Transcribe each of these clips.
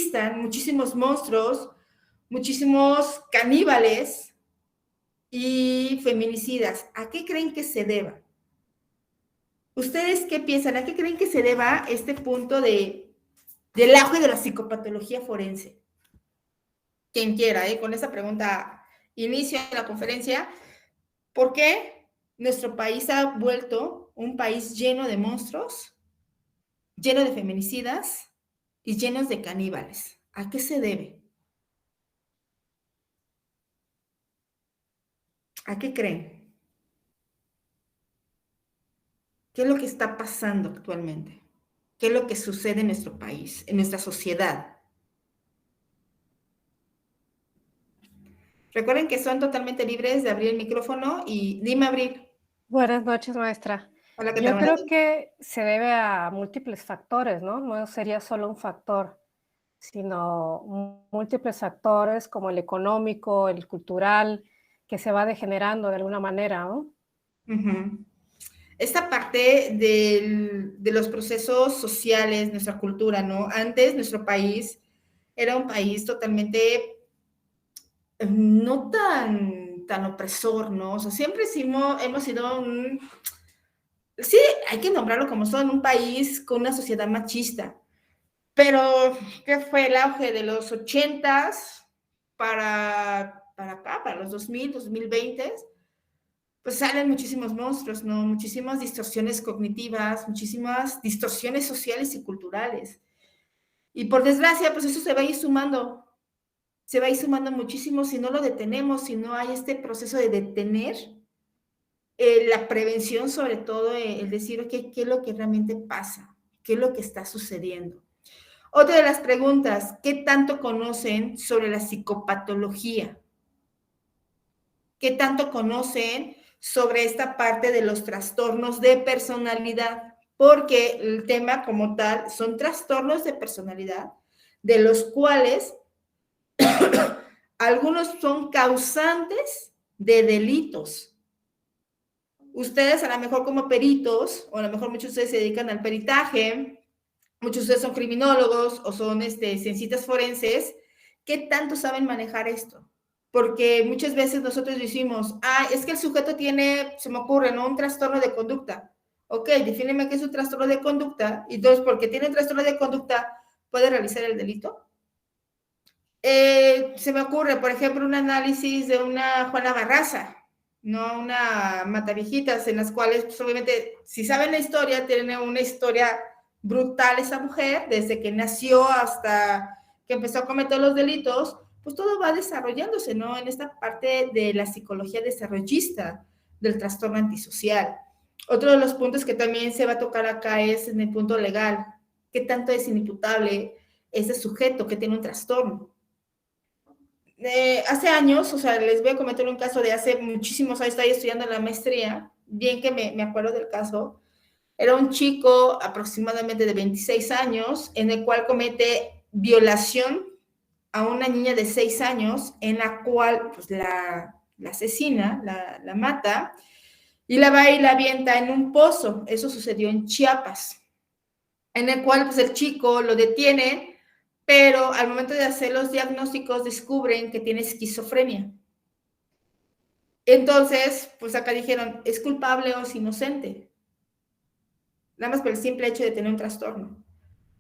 existan muchísimos monstruos, muchísimos caníbales y feminicidas. ¿A qué creen que se deba? ¿Ustedes qué piensan? ¿A qué creen que se deba este punto del auge de la psicopatología forense? Quien quiera, con esa pregunta inicio la conferencia. ¿Por qué nuestro país ha vuelto un país lleno de monstruos, lleno de feminicidas y llenos de caníbales? ¿A qué se debe? ¿A qué creen? ¿Qué es lo que está pasando actualmente? ¿Qué es lo que sucede en nuestro país, en nuestra sociedad? Recuerden que son totalmente libres de abrir el micrófono y dime, Abril. Buenas noches, maestra. Hola, ¿qué tal? Yo creo que se debe a múltiples factores, ¿no? No sería solo un factor, sino múltiples factores como el económico, el cultural, que se va degenerando de alguna manera, ¿no? Uh-huh. Esta parte de los procesos sociales, nuestra cultura, ¿no? Antes nuestro país era un país totalmente no tan opresor, ¿no? O sea, siempre hemos sido sí, hay que nombrarlo como son, un país con una sociedad machista. Pero, ¿qué fue el auge de los 80s para acá, para los 2000, 2020? Pues salen muchísimos monstruos, ¿no? Muchísimas distorsiones cognitivas, muchísimas distorsiones sociales y culturales. Y por desgracia, pues eso se va a ir sumando muchísimo si no lo detenemos, si no hay este proceso de detener la prevención, sobre todo el decir, okay, ¿qué es lo que realmente pasa? ¿Qué es lo que está sucediendo? Otra de las preguntas, ¿qué tanto conocen sobre la psicopatología? ¿Qué tanto conocen sobre esta parte de los trastornos de personalidad? Porque el tema como tal son trastornos de personalidad, de los cuales algunos son causantes de delitos. Ustedes a lo mejor como peritos, o a lo mejor muchos de ustedes se dedican al peritaje, muchos de ustedes son criminólogos o son cienciistas forenses, ¿qué tanto saben manejar esto? Porque muchas veces nosotros decimos, es que el sujeto tiene, se me ocurre, ¿no? Un trastorno de conducta. Ok, defíneme qué es un trastorno de conducta, y entonces, porque tiene un trastorno de conducta, ¿puede realizar el delito? Se me ocurre, por ejemplo, un análisis de una Juana Barraza, no una Matavijitas, en las cuales, pues, obviamente, si saben la historia, tiene una historia brutal esa mujer, desde que nació hasta que empezó a cometer los delitos, pues todo va desarrollándose, ¿no? En esta parte de la psicología desarrollista del trastorno antisocial. Otro de los puntos que también se va a tocar acá es en el punto legal. ¿Qué tanto es inimputable ese sujeto que tiene un trastorno? Hace años, o sea, les voy a comentar un caso de hace muchísimos años, estaba estudiando la maestría, bien que me acuerdo del caso. Era un chico aproximadamente de 26 años, en el cual comete violación a una niña de 6 años, en la cual pues, la asesina, la mata, y la va y la avienta en un pozo. Eso sucedió en Chiapas, en el cual pues, el chico lo detiene, pero al momento de hacer los diagnósticos descubren que tiene esquizofrenia. Entonces, pues acá dijeron, ¿es culpable o es inocente? Nada más por el simple hecho de tener un trastorno.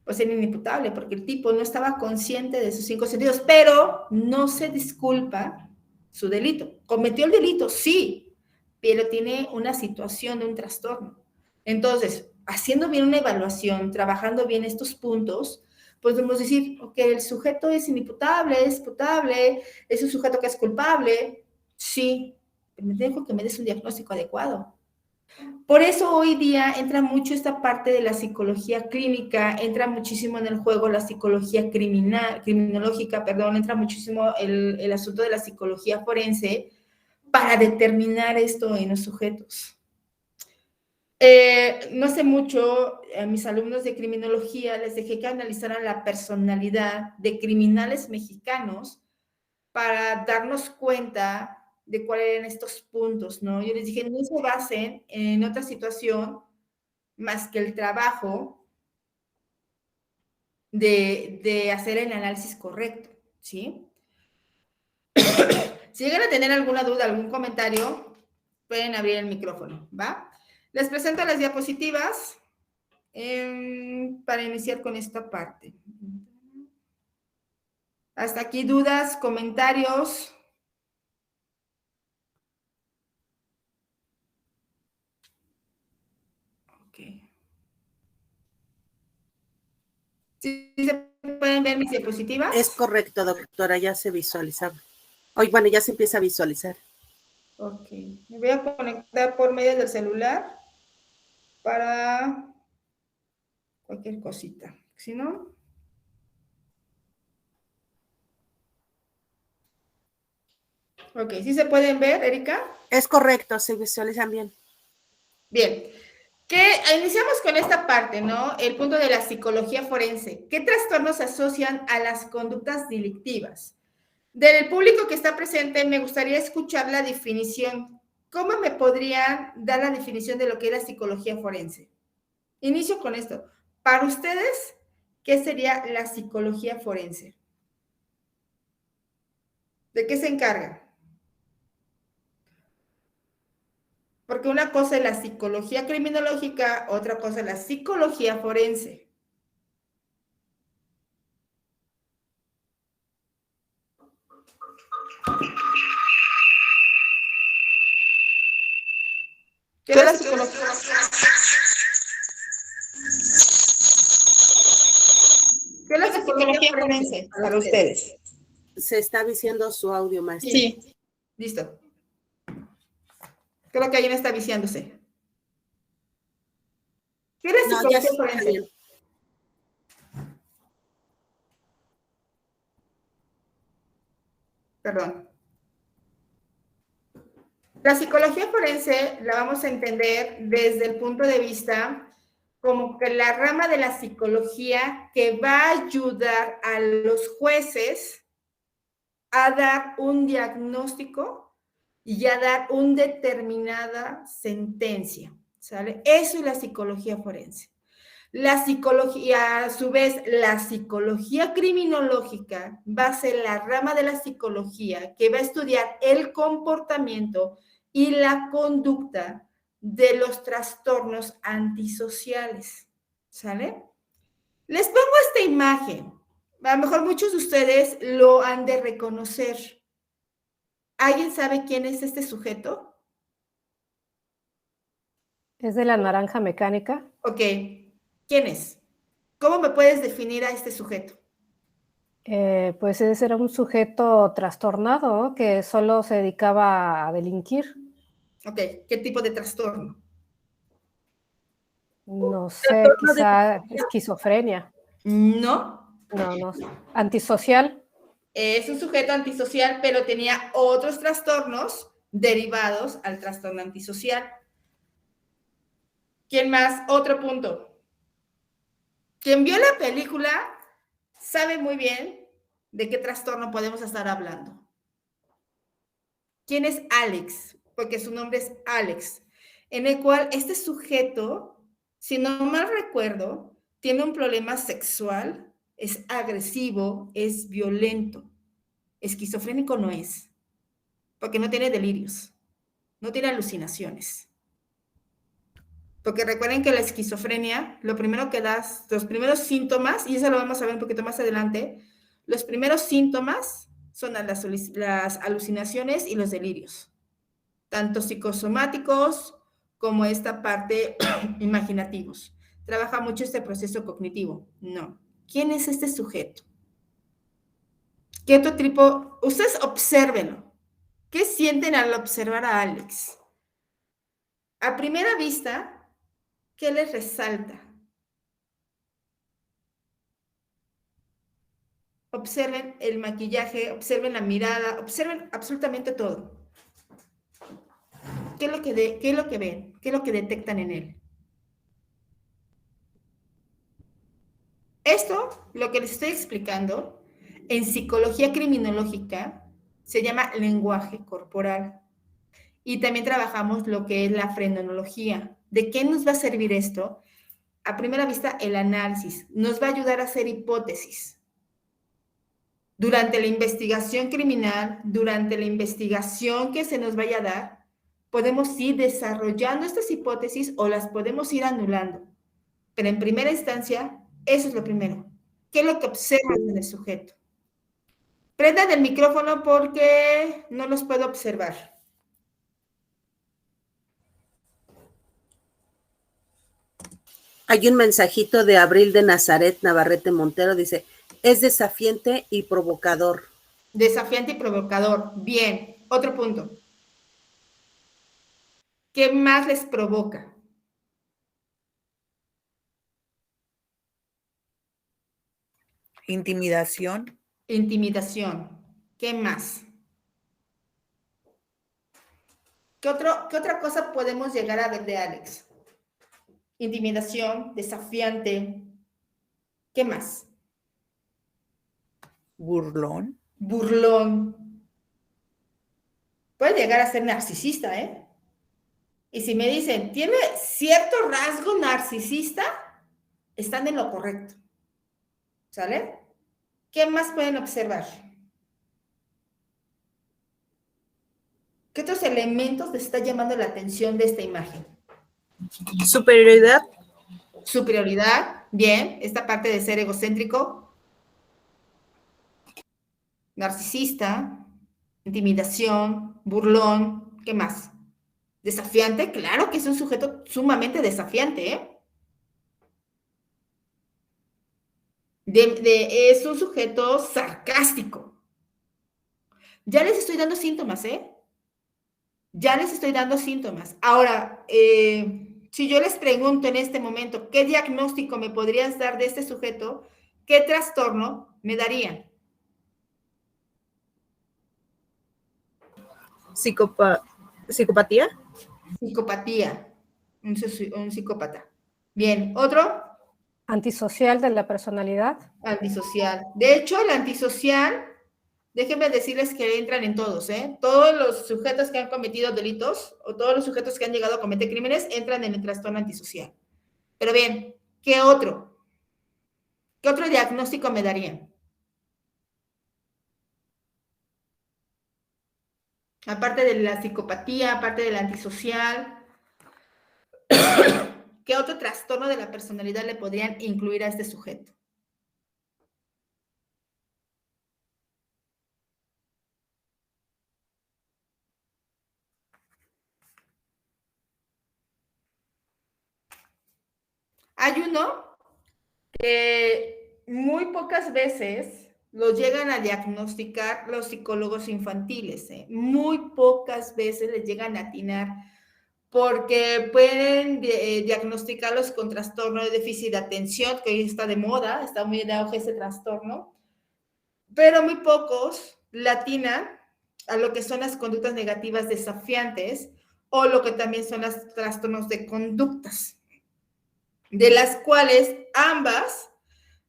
Pues era inimputable, porque el tipo no estaba consciente de sus 5 sentidos, pero no se disculpa su delito. Cometió el delito, sí, pero tiene una situación de un trastorno. Entonces, haciendo bien una evaluación, trabajando bien estos puntos, podemos decir, ok, el sujeto es inimputable, es putable, es un sujeto que es culpable, sí, pero me dejo que me des un diagnóstico adecuado. Por eso hoy día entra mucho esta parte de la psicología clínica, entra muchísimo en el juego la psicología criminológica, perdón, entra muchísimo el asunto de la psicología forense para determinar esto en los sujetos. No hace mucho, a mis alumnos de criminología les dejé que analizaran la personalidad de criminales mexicanos para darnos cuenta de cuáles eran estos puntos, ¿no? Yo les dije, no se basen en otra situación más que el trabajo de hacer el análisis correcto, ¿sí? Si llegan a tener alguna duda, algún comentario, pueden abrir el micrófono, ¿va? Les presento las diapositivas para iniciar con esta parte. Hasta aquí, dudas, comentarios. Ok. ¿Sí se pueden ver mis diapositivas? Es correcto, doctora, ya se visualizaba. Hoy, bueno, ya se empieza a visualizar. Ok. Me voy a conectar por medio del celular para cualquier cosita. Si no... Ok, ¿sí se pueden ver, Erika? Es correcto, se visualizan bien. Bien. Iniciamos con esta parte, ¿no? El punto de la psicología forense. ¿Qué trastornos se asocian a las conductas delictivas? Del público que está presente, me gustaría escuchar la definición. ¿Cómo me podrían dar la definición de lo que es la psicología forense? Inicio con esto. Para ustedes, ¿qué sería la psicología forense? ¿De qué se encarga? Porque una cosa es la psicología criminológica, otra cosa es la psicología forense. ¿Qué es la psicología? ¿Qué es la psicología forense para ustedes? Se está viciando su audio, maestra. Sí, listo. Creo que ahí no está viciándose. ¿Qué es la No, ya psicología sí, está forense? bien. Perdón. La psicología forense la vamos a entender desde el punto de vista como que la rama de la psicología que va a ayudar a los jueces a dar un diagnóstico y a dar una determinada sentencia, ¿sale? Eso es la psicología forense. La psicología, a su vez, la psicología criminológica va a ser la rama de la psicología que va a estudiar el comportamiento y la conducta de los trastornos antisociales, ¿sale? Les pongo esta imagen. A lo mejor muchos de ustedes lo han de reconocer. ¿Alguien sabe quién es este sujeto? ¿Es de la naranja mecánica? Ok, ¿quién es? ¿Cómo me puedes definir a este sujeto? Pues ese era un sujeto trastornado, ¿no? Que solo se dedicaba a delinquir. Ok, ¿qué tipo de trastorno? No sé, quizá esquizofrenia. No, No, antisocial. es un sujeto antisocial, pero tenía otros trastornos derivados al trastorno antisocial. ¿Quién más? Otro punto. Quien vio la película sabe muy bien de qué trastorno podemos estar hablando. ¿Quién es Alex? Porque su nombre es Alex, en el cual este sujeto, si no mal recuerdo, tiene un problema sexual, es agresivo, es violento. Esquizofrénico no es, porque no tiene delirios, no tiene alucinaciones. Porque recuerden que la esquizofrenia, lo primero que das, los primeros síntomas, y eso lo vamos a ver un poquito más adelante, los primeros síntomas son las alucinaciones y los delirios, tanto psicosomáticos como esta parte imaginativos. Trabaja mucho este proceso cognitivo. No. ¿Quién es este sujeto? ¿Qué otro tipo? Ustedes obsérvenlo. ¿Qué sienten al observar a Alex? A primera vista, ¿qué les resalta? Observen el maquillaje, observen la mirada, observen absolutamente todo. ¿Qué es lo que ven? ¿Qué es lo que detectan en él? Esto, lo que les estoy explicando, en psicología criminológica se llama lenguaje corporal. Y también trabajamos lo que es la frenología. ¿De qué nos va a servir esto? a primera vista, el análisis. Nos va a ayudar a hacer hipótesis. Durante la investigación criminal, durante la investigación que se nos vaya a dar, podemos ir desarrollando estas hipótesis o las podemos ir anulando. Pero en primera instancia, eso es lo primero. ¿Qué es lo que observas en el sujeto? Prendan el micrófono porque no los puedo observar. Hay un mensajito de Abril de Nazaret Navarrete Montero, dice, es desafiante y provocador. Desafiante y provocador. Bien, otro punto. ¿Qué más les provoca? Intimidación. Intimidación. ¿Qué más? ¿Qué otra cosa podemos llegar a ver de Alex? Intimidación, desafiante. ¿Qué más? Burlón. Burlón. Puede llegar a ser narcisista, ¿eh? Y si me dicen, tiene cierto rasgo narcisista, están en lo correcto. ¿Sale? ¿Qué más pueden observar? ¿Qué otros elementos les está llamando la atención de esta imagen? Superioridad. Superioridad, bien, esta parte de ser egocéntrico, narcisista, intimidación, burlón, ¿qué más? Desafiante, claro que es un sujeto sumamente desafiante, ¿eh? Es un sujeto sarcástico. Ya les estoy dando síntomas, ¿eh? Ya les estoy dando síntomas. Ahora, si yo les pregunto en este momento, ¿qué diagnóstico me podrías dar de este sujeto? ¿Qué trastorno me darían? ¿Psicopatía? Psicopatía. Un psicópata. Bien, ¿otro? Antisocial de la personalidad. Antisocial. De hecho, el antisocial, déjenme decirles que entran en todos, ¿eh? Todos los sujetos que han cometido delitos o todos los sujetos que han llegado a cometer crímenes entran en el trastorno antisocial. Pero bien, ¿qué otro? ¿Qué otro diagnóstico me darían? Aparte de la psicopatía, aparte del antisocial, ¿qué otro trastorno de la personalidad le podrían incluir a este sujeto? Hay uno que muy pocas veces lo llegan a diagnosticar los psicólogos infantiles, ¿eh? Muy pocas veces les llegan a atinar porque pueden diagnosticarlos con trastorno de déficit de atención, que hoy está de moda, está muy de auge ese trastorno, pero muy pocos latinan a lo que son las conductas negativas desafiantes o lo que también son los trastornos de conductas, de las cuales ambas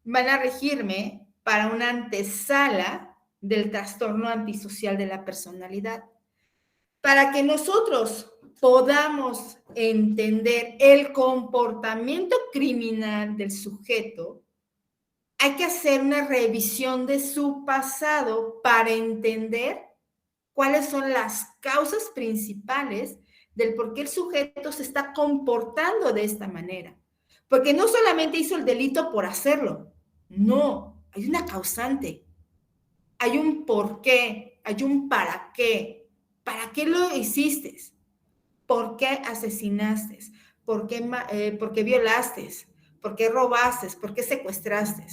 van a regirme para una antesala del trastorno antisocial de la personalidad. Para que nosotros podamos entender el comportamiento criminal del sujeto, hay que hacer una revisión de su pasado para entender cuáles son las causas principales del por qué el sujeto se está comportando de esta manera. Porque no solamente hizo el delito por hacerlo, no, hay una causante, hay un por qué, hay un para qué. ¿Para qué lo hiciste? ¿Por qué asesinaste? ¿Por qué violaste? ¿Por qué robaste? ¿Por qué secuestraste?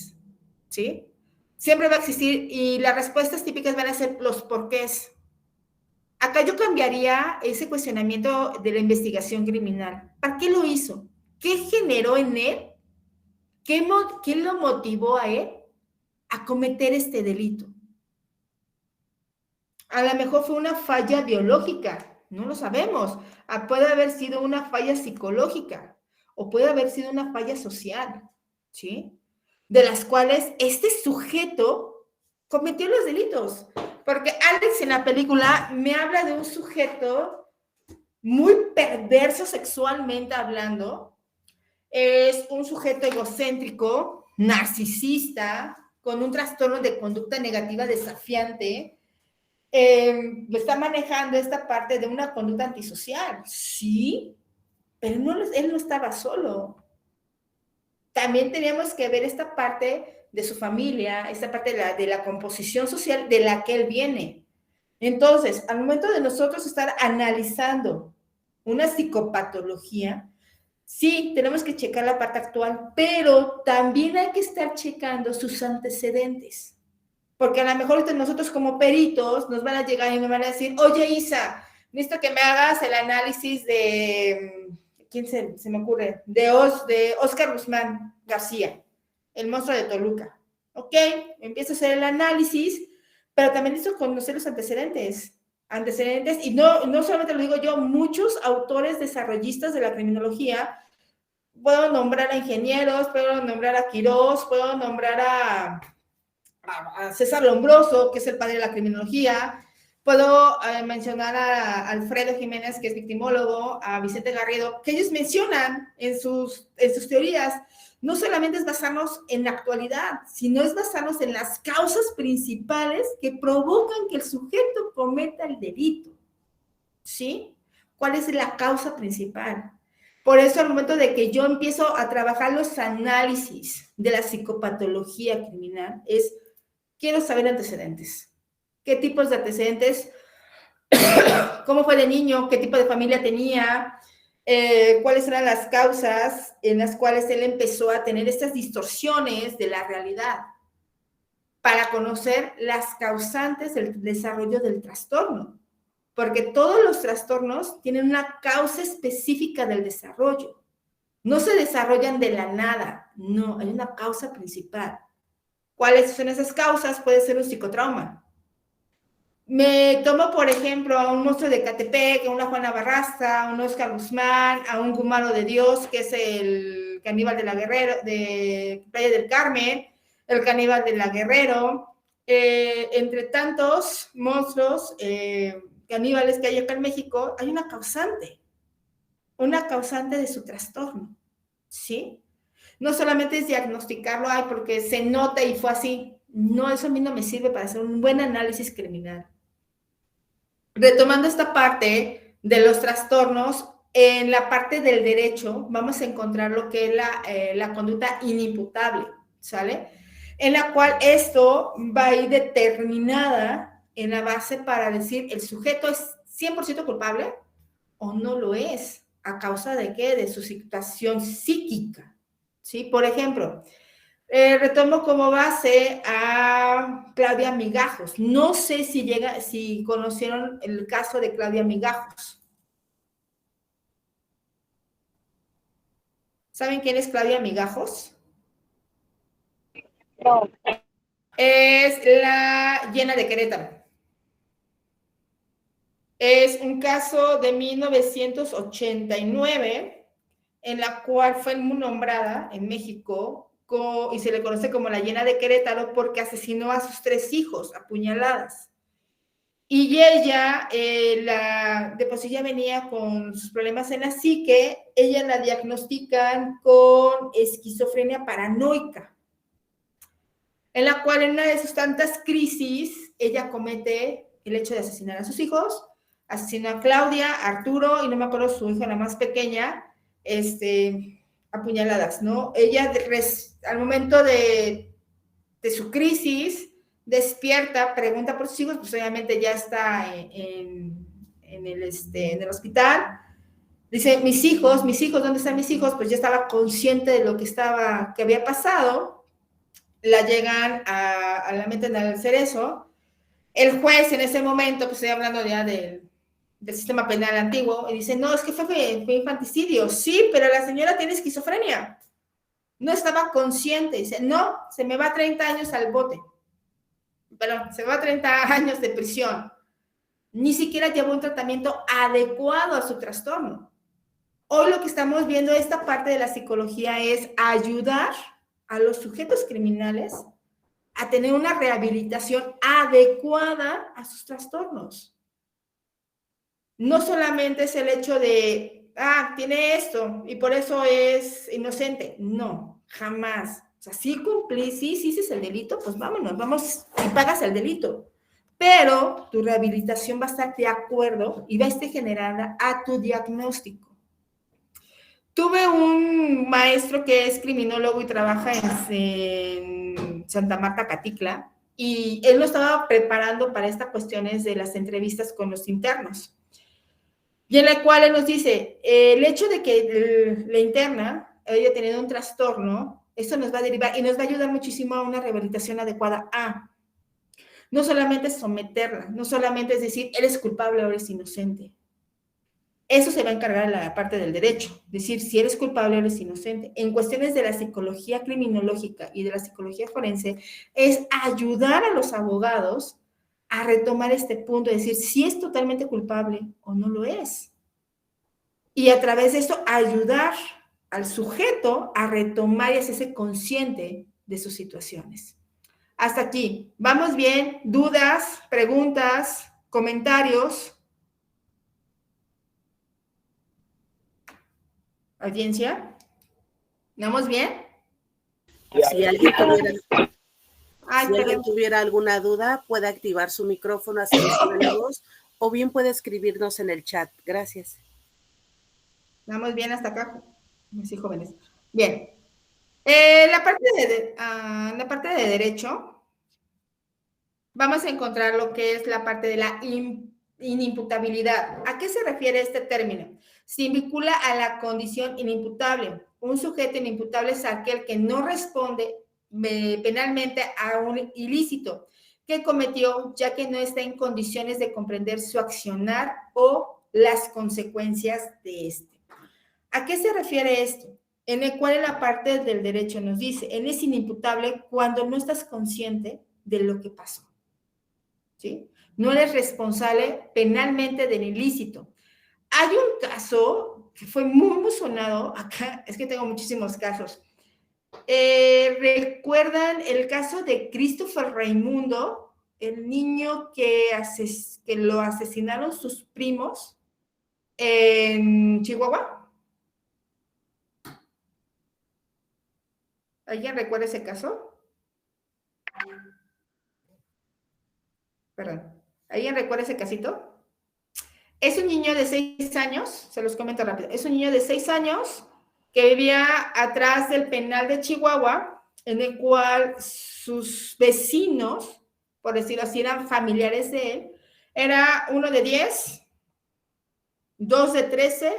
¿Sí? Siempre va a existir y las respuestas típicas van a ser los porqués. Acá yo cambiaría ese cuestionamiento de la investigación criminal. ¿Para qué lo hizo? ¿Qué generó en él? ¿Qué lo motivó a él a cometer este delito? A lo mejor fue una falla biológica, no lo sabemos. Puede haber sido una falla psicológica o puede haber sido una falla social, ¿sí? De las cuales este sujeto cometió los delitos. Porque Alex en la película me habla de un sujeto muy perverso sexualmente hablando, es un sujeto egocéntrico, narcisista, con un trastorno de conducta negativa desafiante, está manejando esta parte de una conducta antisocial, sí, pero él no estaba solo. También teníamos que ver esta parte de su familia, esta parte de la composición social de la que él viene. Entonces, al momento de nosotros estar analizando una psicopatología, sí, tenemos que checar la parte actual, pero también hay que estar checando sus antecedentes. Porque a lo mejor nosotros como peritos nos van a llegar y nos van a decir, oye Isa, necesito que me hagas el análisis de, ¿quién se me ocurre? De Óscar Guzmán García, el monstruo de Toluca. Ok, empiezo a hacer el análisis, pero también necesito conocer los antecedentes, y no solamente lo digo yo, muchos autores desarrollistas de la criminología, puedo nombrar a ingenieros, puedo nombrar a Quirós, puedo nombrar a César Lombroso, que es el padre de la criminología, puedo mencionar a Alfredo Jiménez, que es victimólogo, a Vicente Garrido, que ellos mencionan en sus teorías, no solamente es basarnos en la actualidad, sino es basarnos en las causas principales que provocan que el sujeto cometa el delito, ¿sí? ¿Cuál es la causa principal? Por eso al momento de que yo empiezo a trabajar los análisis de la psicopatología criminal, quiero saber antecedentes. ¿Qué tipos de antecedentes? ¿Cómo fue de niño? ¿Qué tipo de familia tenía? ¿Cuáles eran las causas en las cuales él empezó a tener estas distorsiones de la realidad? Para conocer las causantes del desarrollo del trastorno. Porque todos los trastornos tienen una causa específica del desarrollo. No se desarrollan de la nada, no, hay una causa principal. ¿Cuáles son esas causas? Puede ser un psicotrauma. Me tomo, por ejemplo, a un monstruo de Ecatepec, a una Juana Barraza, a un Óscar Guzmán, a un Gumaro de Dios, que es el caníbal de la Guerrero, de Playa del Carmen, el caníbal de la Guerrero, entre tantos monstruos caníbales que hay acá en México, hay una causante de su trastorno, ¿sí? No solamente es diagnosticarlo, porque se nota y fue así. No, eso a mí no me sirve para hacer un buen análisis criminal. Retomando esta parte de los trastornos, en la parte del derecho vamos a encontrar lo que es la conducta inimputable, ¿sale? En la cual esto va a ir determinada en la base para decir el sujeto es 100% culpable o no lo es. ¿A causa de qué? De su situación psíquica, ¿sí? Por ejemplo, retomo como base a Claudia Migajos. No sé si conocieron el caso de Claudia Migajos. ¿Saben quién es Claudia Migajos? No. Es la Llena de Querétaro. Es un caso de 1989 en la cual fue muy nombrada en México y se le conoce como la Llena de Querétaro porque asesinó a sus 3 hijos a puñaladas. Y ella, de por sí ya venía con sus problemas en la psique, ella la diagnostican con esquizofrenia paranoica, en la cual en una de sus tantas crisis, ella comete el hecho de asesinar a sus hijos, asesinó a Claudia, a Arturo, y no me acuerdo su hija, la más pequeña, apuñaladas, ¿no? Ella, al momento de su crisis, despierta, pregunta por sus hijos, pues obviamente ya está en el hospital. Dice, mis hijos, ¿dónde están mis hijos? Pues ya estaba consciente de lo que había pasado. La llegan a la mente en hacer eso. El juez en ese momento, pues estoy hablando ya del sistema penal antiguo, y dice, no, es que fue infanticidio. Sí, pero la señora tiene esquizofrenia. No estaba consciente. Dice, no, se me va 30 años al bote. Perdón, se va 30 años de prisión. Ni siquiera llevó un tratamiento adecuado a su trastorno. Hoy lo que estamos viendo, esta parte de la psicología, es ayudar a los sujetos criminales a tener una rehabilitación adecuada a sus trastornos. No solamente es el hecho de tiene esto y por eso es inocente. No, jamás. O sea, sí cumplí, sí hiciste el delito, pues vámonos, vamos y pagas el delito. Pero tu rehabilitación va a estar de acuerdo y va a estar generada a tu diagnóstico. Tuve un maestro que es criminólogo y trabaja en Santa Marta, Catitla, y él lo estaba preparando para estas cuestiones de las entrevistas con los internos. Y en la cual él nos dice, el hecho de que la interna haya tenido un trastorno, eso nos va a derivar y nos va a ayudar muchísimo a una rehabilitación adecuada a, no solamente someterla, no solamente es decir, eres culpable o eres inocente. Eso se va a encargar la parte del derecho, decir si eres culpable o eres inocente. En cuestiones de la psicología criminológica y de la psicología forense, es ayudar a los abogados a retomar este punto, de decir si es totalmente culpable o no lo es. Y a través de esto ayudar al sujeto a retomar y hacerse consciente de sus situaciones. Hasta aquí. ¿Vamos bien? ¿Dudas? ¿Preguntas? ¿Comentarios? ¿Audiencia? ¿Vamos bien? Si alguien tuviera alguna duda, puede activar su micrófono, hacer uso de la voz, o bien puede escribirnos en el chat. Gracias. ¿Vamos bien hasta acá? Sí, jóvenes. Bien. La parte de derecho, vamos a encontrar lo que es la parte de la inimputabilidad. ¿A qué se refiere este término? Se vincula a la condición inimputable. Un sujeto inimputable es aquel que no responde penalmente a un ilícito que cometió, ya que no está en condiciones de comprender su accionar o las consecuencias de este. ¿A qué se refiere esto? En el cual la parte del derecho nos dice, él es inimputable cuando no estás consciente de lo que pasó. ¿Sí? No eres responsable penalmente del ilícito. Hay un caso que fue muy sonado acá, es que tengo muchísimos casos. ¿Recuerdan el caso de Christopher Raimundo, el niño que lo asesinaron sus primos en Chihuahua? ¿Alguien recuerda ese caso? Perdón. ¿Alguien recuerda ese casito? Es un niño de 6 años, se los comento rápido, es un niño de 6 años que vivía atrás del penal de Chihuahua, en el cual sus vecinos, por decirlo así, eran familiares de él. Era uno de 10, 2 de 13,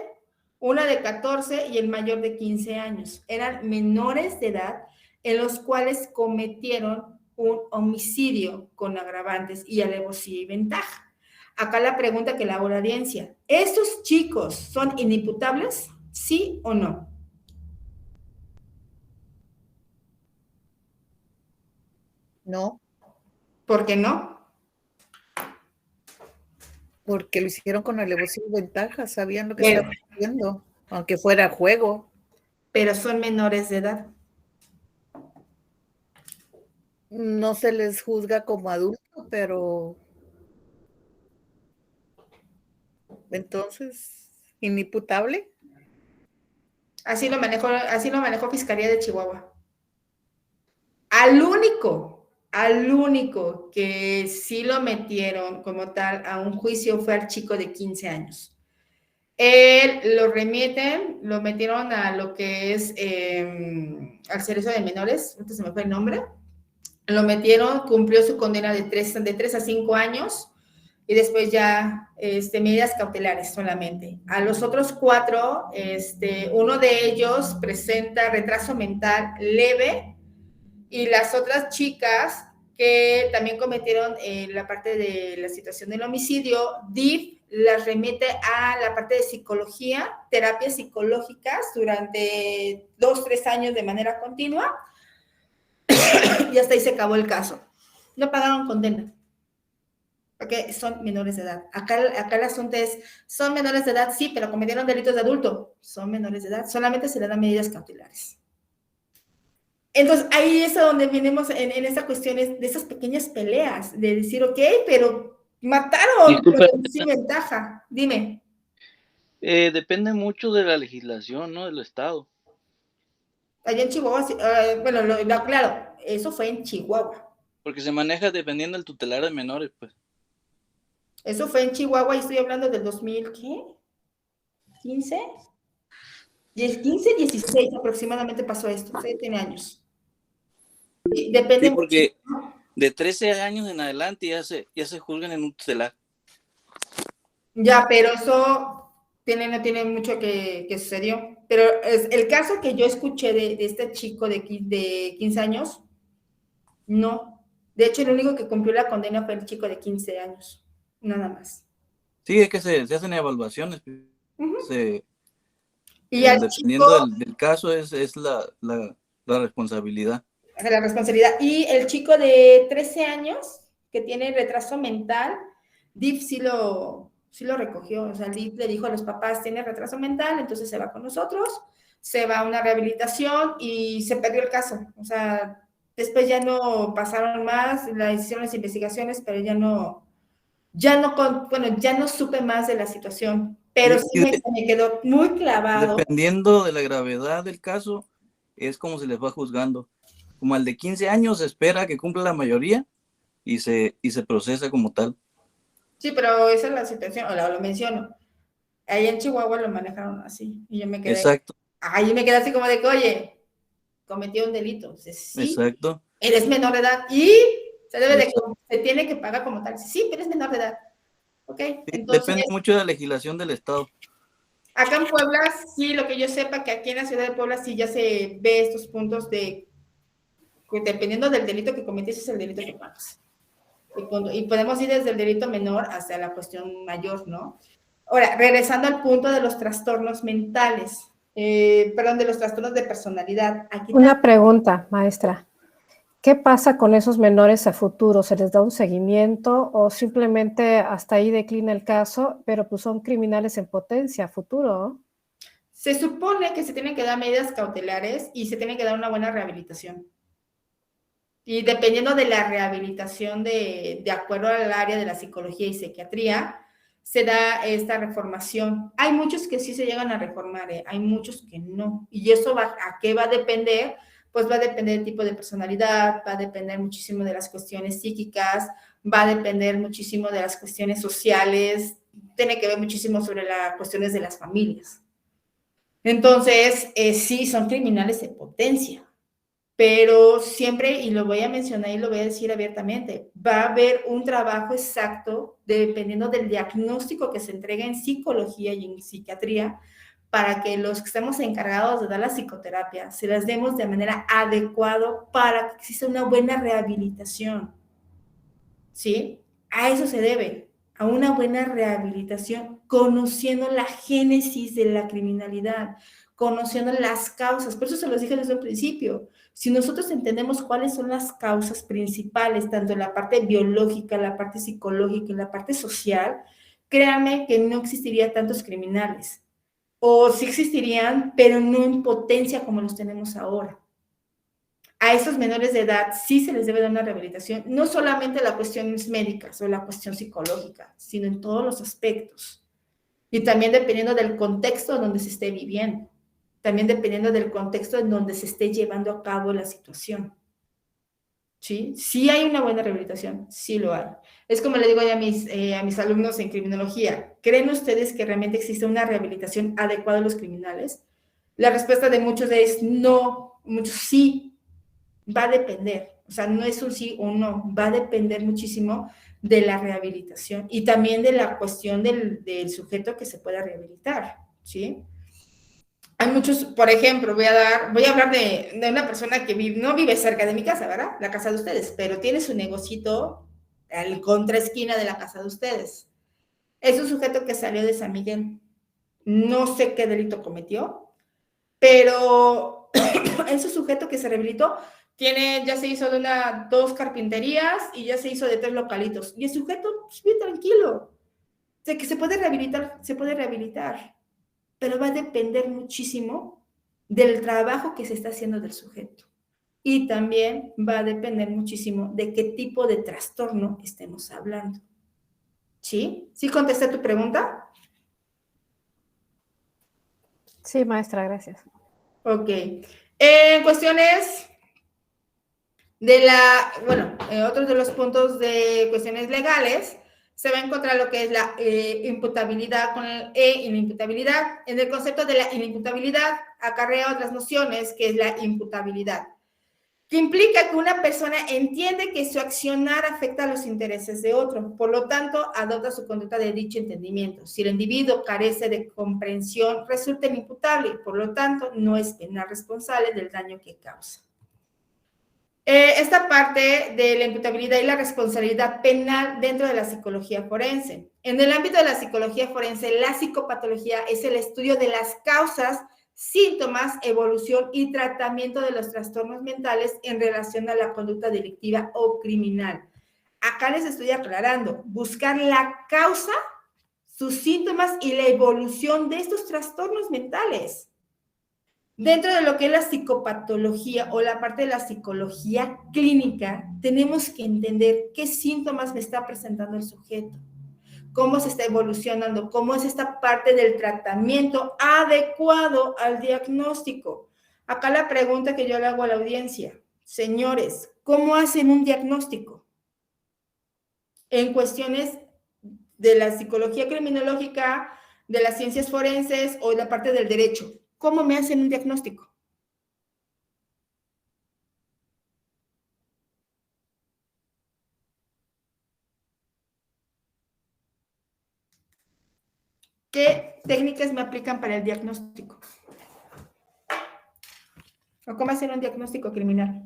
una de 14 y el mayor de 15 años. Eran menores de edad en los cuales cometieron un homicidio con agravantes y alevosía y ventaja. Acá la pregunta que le hago a la audiencia, ¿estos chicos son inimputables? ¿Sí o no? No. ¿Por qué no? Porque lo hicieron con alevosía y ventaja, sabían lo que estaban haciendo, aunque fuera juego. Pero son menores de edad. No se les juzga como adultos, pero entonces, inimputable. Así lo manejó Fiscalía de Chihuahua. Al único que sí lo metieron como tal a un juicio fue al chico de 15 años. Él lo metieron a lo que es al cerezo de menores, entonces se me fue el nombre. Lo metieron, cumplió su condena de 3 a 5 años y después ya medidas cautelares solamente. A los otros 4, uno de ellos presenta retraso mental leve y las otras chicas que también cometieron la parte de la situación del homicidio, DIF las remite a la parte de psicología, terapias psicológicas durante 2-3 años de manera continua y hasta ahí se acabó el caso. No pagaron condena, porque son menores de edad. Acá el asunto es, son menores de edad, sí, pero cometieron delitos de adulto, son menores de edad, solamente se le dan medidas cautelares. Entonces, ahí es a donde venimos en estas cuestiones de esas pequeñas peleas, de decir, ok, pero mataron, Disculpe, pero sin ventaja. Dime. Depende mucho de la legislación, ¿no? Del estado. Allá en Chihuahua, bueno, claro, eso fue en Chihuahua. Porque se maneja dependiendo del tutelar de menores, pues. Eso fue en Chihuahua y estoy hablando del 2000, ¿qué? ¿15? 15, 16 aproximadamente pasó esto, 7 años. Y depende Sí, porque mucho. de 13 años en adelante ya se juzgan en un tutelar. Ya, pero eso no tiene mucho que sucedió. Pero es el caso que yo escuché de este chico de 15 años, no. De hecho, el único que cumplió la condena fue el chico de 15 años, nada más. Sí, es que se hacen evaluaciones. Uh-huh. Y al dependiendo chico, del caso es la responsabilidad. la responsabilidad. Y el chico de 13 años, que tiene retraso mental, DIF sí lo recogió. O sea, el DIF le dijo a los papás, tiene retraso mental, entonces se va con nosotros, se va a una rehabilitación y se perdió el caso. O sea, después ya no pasaron más, hicieron las investigaciones, pero ya no supe más de la situación. Pero sí me quedó muy clavado. Dependiendo de la gravedad del caso, es como se les va juzgando. Como al de 15 años se espera que cumpla la mayoría y se procesa como tal. Sí, pero esa es la situación, o lo menciono. Ahí en Chihuahua lo manejaron así. Y yo me quedé. Exacto. Ahí me quedé así como de que, oye, cometió un delito. Entonces, sí, exacto. Eres menor de edad y se tiene que pagar como tal. Sí, pero eres menor de edad. ¿Ok? Entonces, depende mucho de la legislación del estado. Acá en Puebla, sí, lo que yo sepa, que aquí en la ciudad de Puebla sí ya se ve estos puntos de, dependiendo del delito que cometiste, es el delito que pagas. Y podemos ir desde el delito menor hasta la cuestión mayor, ¿no? Ahora, regresando al punto de los trastornos mentales, perdón, de los trastornos de personalidad. Una pregunta, maestra. ¿Qué pasa con esos menores a futuro? ¿Se les da un seguimiento o simplemente hasta ahí declina el caso, pero pues son criminales en potencia a futuro? Se supone que se tienen que dar medidas cautelares y se tiene que dar una buena rehabilitación. Y dependiendo de la rehabilitación de acuerdo al área de la psicología y psiquiatría, se da esta reformación. Hay muchos que sí se llegan a reformar, hay muchos que no. Y eso ¿a qué va a depender? Pues va a depender del tipo de personalidad, va a depender muchísimo de las cuestiones psíquicas, va a depender muchísimo de las cuestiones sociales, tiene que ver muchísimo sobre las cuestiones de las familias. Entonces, sí, son criminales en potencia. Pero siempre, y lo voy a mencionar y lo voy a decir abiertamente, va a haber un trabajo exacto dependiendo del diagnóstico que se entrega en psicología y en psiquiatría para que los que estemos encargados de dar la psicoterapia se las demos de manera adecuada para que exista una buena rehabilitación. ¿Sí? A eso se debe, a una buena rehabilitación, conociendo la génesis de la criminalidad, conociendo las causas. Por eso se los dije desde un principio. Si nosotros entendemos cuáles son las causas principales, tanto en la parte biológica, la parte psicológica y la parte social, créanme que no existiría tantos criminales. O sí existirían, pero no en potencia como los tenemos ahora. A esos menores de edad sí se les debe dar una rehabilitación, no solamente la cuestión médica o la cuestión psicológica, sino en todos los aspectos. Y también dependiendo del contexto donde se esté viviendo. También dependiendo del contexto en donde se esté llevando a cabo la situación. ¿Sí? Sí hay una buena rehabilitación, sí lo hay. Es como le digo a mis alumnos en criminología, ¿creen ustedes que realmente existe una rehabilitación adecuada a los criminales? La respuesta de muchos es no, muchos sí, va a depender. O sea, no es un sí o no, va a depender muchísimo de la rehabilitación y también de la cuestión del sujeto que se pueda rehabilitar, ¿sí? Hay muchos, por ejemplo, voy a hablar de una persona que no vive cerca de mi casa, ¿verdad? La casa de ustedes, pero tiene su negocito al contraesquina de la casa de ustedes. Es un sujeto que salió de San Miguel. No sé qué delito cometió, pero es un sujeto que se rehabilitó. Ya se hizo de 2 carpinterías y ya se hizo de 3 localitos. Y el sujeto vive tranquilo. O sea, que se puede rehabilitar. Pero va a depender muchísimo del trabajo que se está haciendo del sujeto. Y también va a depender muchísimo de qué tipo de trastorno estemos hablando. ¿Sí? ¿Sí contesté tu pregunta? Sí, maestra, gracias. Ok. En cuestiones de otros de los puntos de cuestiones legales, se va a encontrar lo que es la imputabilidad con el inimputabilidad. En el concepto de la inimputabilidad acarrea otras nociones, que es la imputabilidad, que implica que una persona entiende que su accionar afecta a los intereses de otro, por lo tanto, adopta su conducta de dicho entendimiento. Si el individuo carece de comprensión, resulta inimputable y, por lo tanto, no es penal responsable del daño que causa. Esta parte de la imputabilidad y la responsabilidad penal dentro de la psicología forense. En el ámbito de la psicología forense, la psicopatología es el estudio de las causas, síntomas, evolución y tratamiento de los trastornos mentales en relación a la conducta delictiva o criminal. Acá les estoy aclarando, buscar la causa, sus síntomas y la evolución de estos trastornos mentales. Dentro de lo que es la psicopatología o la parte de la psicología clínica, tenemos que entender qué síntomas me está presentando el sujeto, cómo se está evolucionando, cómo es esta parte del tratamiento adecuado al diagnóstico. Acá la pregunta que yo le hago a la audiencia, señores, ¿cómo hacen un diagnóstico? En cuestiones de la psicología criminológica, de las ciencias forenses o de la parte del derecho, ¿cómo me hacen un diagnóstico? ¿Qué técnicas me aplican para el diagnóstico? ¿O cómo hacer un diagnóstico criminal?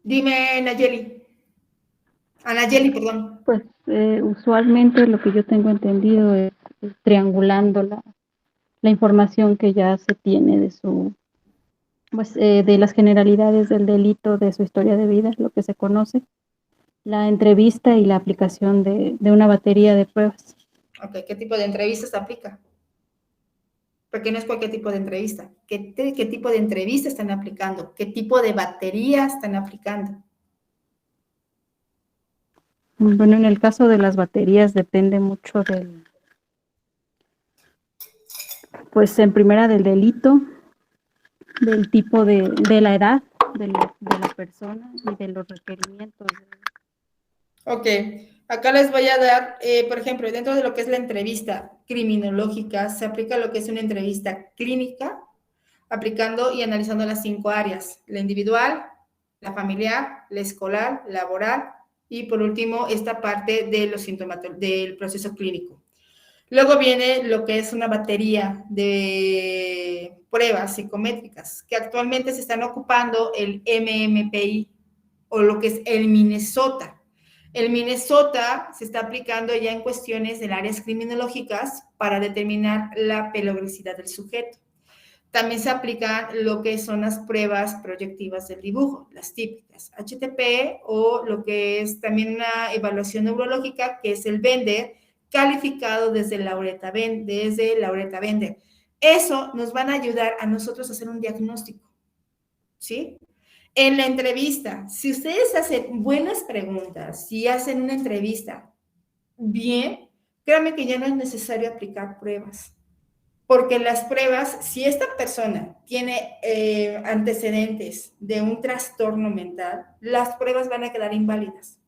Dime, Nayeli. Anayeli, perdón. Pues usualmente lo que yo tengo entendido es triangulando la información que ya se tiene de su, pues de las generalidades del delito, de su historia de vida, lo que se conoce, la entrevista y la aplicación de una batería de pruebas. Ok, ¿qué tipo de entrevista se aplica? Porque no es cualquier tipo de entrevista. ¿Qué tipo de entrevista están aplicando? ¿Qué tipo de batería están aplicando? Bueno, en el caso de las baterías depende mucho pues en primera del delito, del tipo de la edad de la persona y de los requerimientos. Ok, acá les voy a dar, por ejemplo, dentro de lo que es la entrevista criminológica, se aplica lo que es una entrevista clínica, aplicando y analizando las 5 áreas, la individual, la familiar, la escolar, laboral y por último esta parte de los síntomas del proceso clínico. Luego viene lo que es una batería de pruebas psicométricas que actualmente se están ocupando el MMPI o lo que es el Minnesota. El Minnesota se está aplicando ya en cuestiones de áreas criminológicas para determinar la peligrosidad del sujeto. También se aplican lo que son las pruebas proyectivas del dibujo, las típicas HTP o lo que es también una evaluación neurológica que es el Bender, calificado desde Lauretta Bender. Eso nos van a ayudar a nosotros a hacer un diagnóstico, ¿sí? En la entrevista, si ustedes hacen buenas preguntas, si hacen una entrevista bien, créanme que ya no es necesario aplicar pruebas. Porque las pruebas, si esta persona tiene antecedentes de un trastorno mental, las pruebas van a quedar inválidas.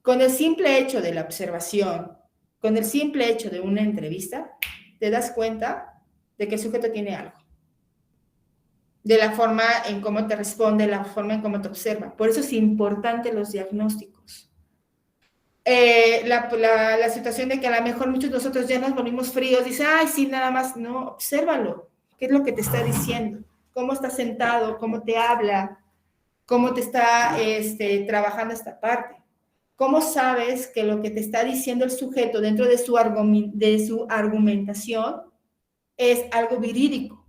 Con el simple hecho de la observación, con el simple hecho de una entrevista, te das cuenta de que el sujeto tiene algo. De la forma en cómo te responde, la forma en cómo te observa. Por eso es importante los diagnósticos. La situación de que a lo mejor muchos de nosotros ya nos volvimos fríos, dice, ay, sí, nada más, no, obsérvalo, qué es lo que te está diciendo, cómo está sentado, cómo te habla, cómo te está trabajando esta parte, cómo sabes que lo que te está diciendo el sujeto dentro de su argumentación es algo verídico.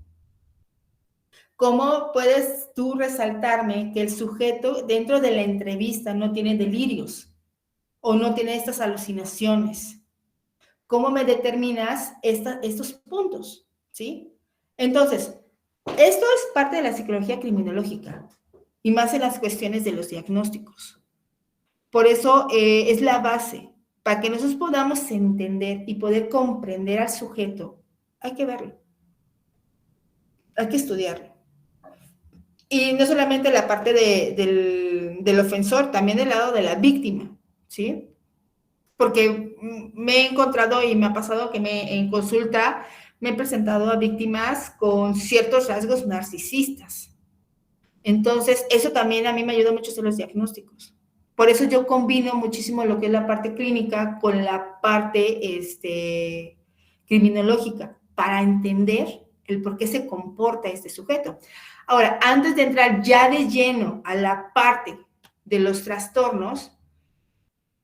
¿Cómo puedes tú resaltarme que el sujeto dentro de la entrevista no tiene delirios? O no tiene estas alucinaciones. ¿Cómo me determinas estos puntos? ¿Sí? Entonces, esto es parte de la psicología criminológica y más en las cuestiones de los diagnósticos. Por eso es la base, para que nosotros podamos entender y poder comprender al sujeto, hay que verlo, hay que estudiarlo. Y no solamente la parte del ofensor, también del lado de la víctima, ¿sí? Porque me he encontrado y me ha pasado que en consulta me he presentado a víctimas con ciertos rasgos narcisistas. Entonces, eso también a mí me ayuda mucho a hacer los diagnósticos. Por eso yo combino muchísimo lo que es la parte clínica con la parte criminológica, para entender el por qué se comporta este sujeto. Ahora, antes de entrar ya de lleno a la parte de los trastornos,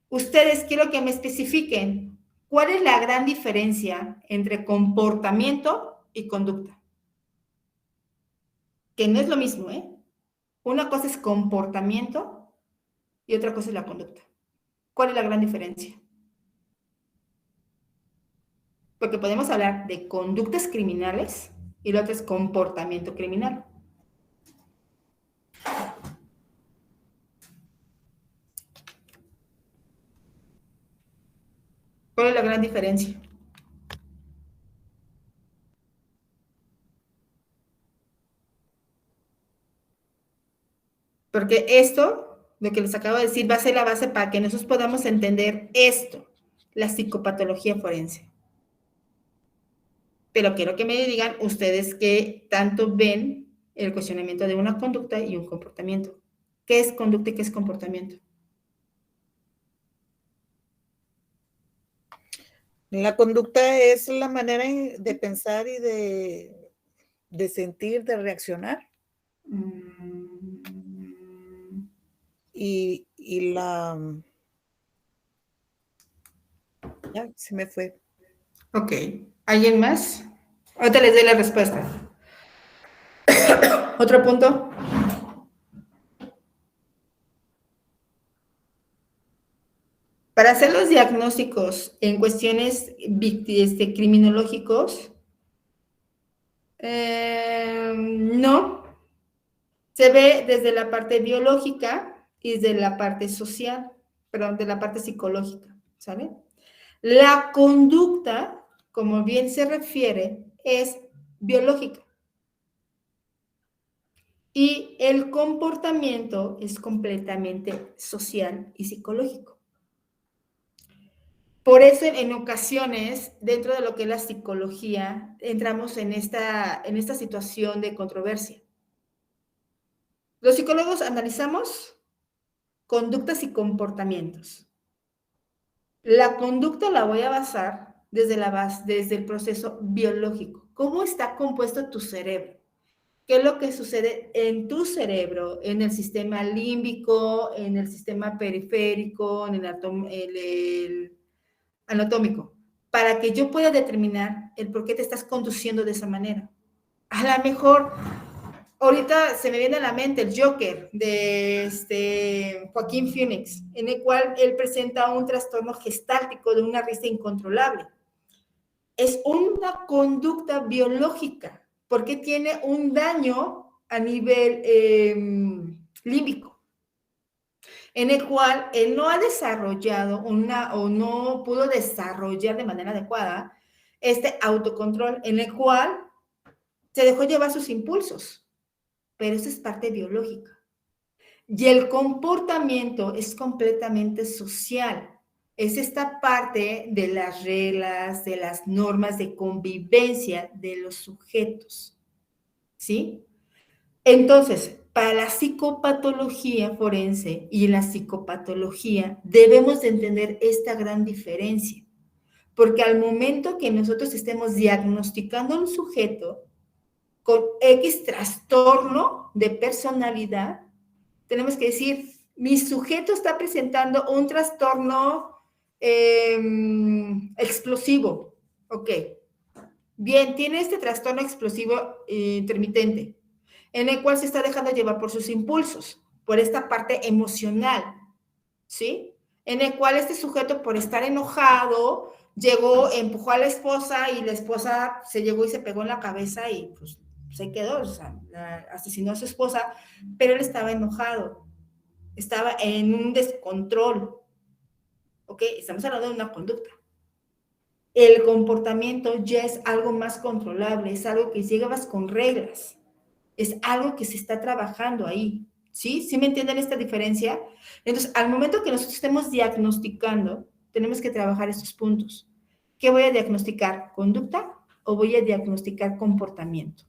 ustedes quiero que me especifiquen cuál es la gran diferencia entre comportamiento y conducta. Que no es lo mismo, ¿eh? Una cosa es comportamiento y otra cosa es la conducta. ¿Cuál es la gran diferencia? Porque podemos hablar de conductas criminales y la otra es comportamiento criminal. ¿Cuál es la gran diferencia? Porque esto, lo que les acabo de decir, va a ser la base para que nosotros podamos entender esto, la psicopatología forense. Pero quiero que me digan ustedes qué tanto ven el cuestionamiento de una conducta y un comportamiento. ¿Qué es conducta y qué es comportamiento? La conducta es la manera de pensar y de sentir, de reaccionar. Y la... Ya, se me fue. Ok. ¿Alguien más? Ahorita les doy la respuesta. ¿Otro punto? Para hacer los diagnósticos en cuestiones criminológicos, no. Se ve desde la parte biológica y desde la parte social, perdón, de la parte psicológica, ¿sabe? La conducta, como bien se refiere, es biológica. Y el comportamiento es completamente social y psicológico. Por eso, en ocasiones, dentro de lo que es la psicología, entramos en esta situación de controversia. Los psicólogos analizamos conductas y comportamientos. La conducta la voy a basar desde el proceso biológico. ¿Cómo está compuesto tu cerebro? ¿Qué es lo que sucede en tu cerebro, en el sistema límbico, en el sistema periférico, en el anatómico? Para que yo pueda determinar el por qué te estás conduciendo de esa manera. A lo mejor, ahorita se me viene a la mente el Joker de Joaquín Phoenix, en el cual él presenta un trastorno gestáltico de una risa incontrolable. Es una conducta biológica, porque tiene un daño a nivel límbico, en el cual él no ha desarrollado o no pudo desarrollar de manera adecuada este autocontrol, en el cual se dejó llevar sus impulsos, pero eso es parte biológica. Y el comportamiento es completamente social. Es esta parte de las reglas, de las normas de convivencia de los sujetos, ¿sí? Entonces, para la psicopatología forense y la psicopatología debemos de entender esta gran diferencia, porque al momento que nosotros estemos diagnosticando a un sujeto con X trastorno de personalidad, tenemos que decir, mi sujeto está presentando un trastorno explosivo. Ok. Bien, tiene este trastorno explosivo intermitente, en el cual se está dejando llevar por sus impulsos, por esta parte emocional, ¿sí? En el cual este sujeto, por estar enojado, llegó, empujó a la esposa y la esposa se llegó y se pegó en la cabeza y pues se quedó, o sea, asesinó a su esposa, pero él estaba enojado, estaba en un descontrol. ¿ok? Estamos hablando de una conducta. El comportamiento ya es algo más controlable, es algo que llevas con reglas, es algo que se está trabajando ahí, ¿sí? ¿Sí me entienden esta diferencia? Entonces, al momento que nosotros estemos diagnosticando, tenemos que trabajar estos puntos. ¿Qué voy a diagnosticar? ¿Conducta o voy a diagnosticar comportamiento?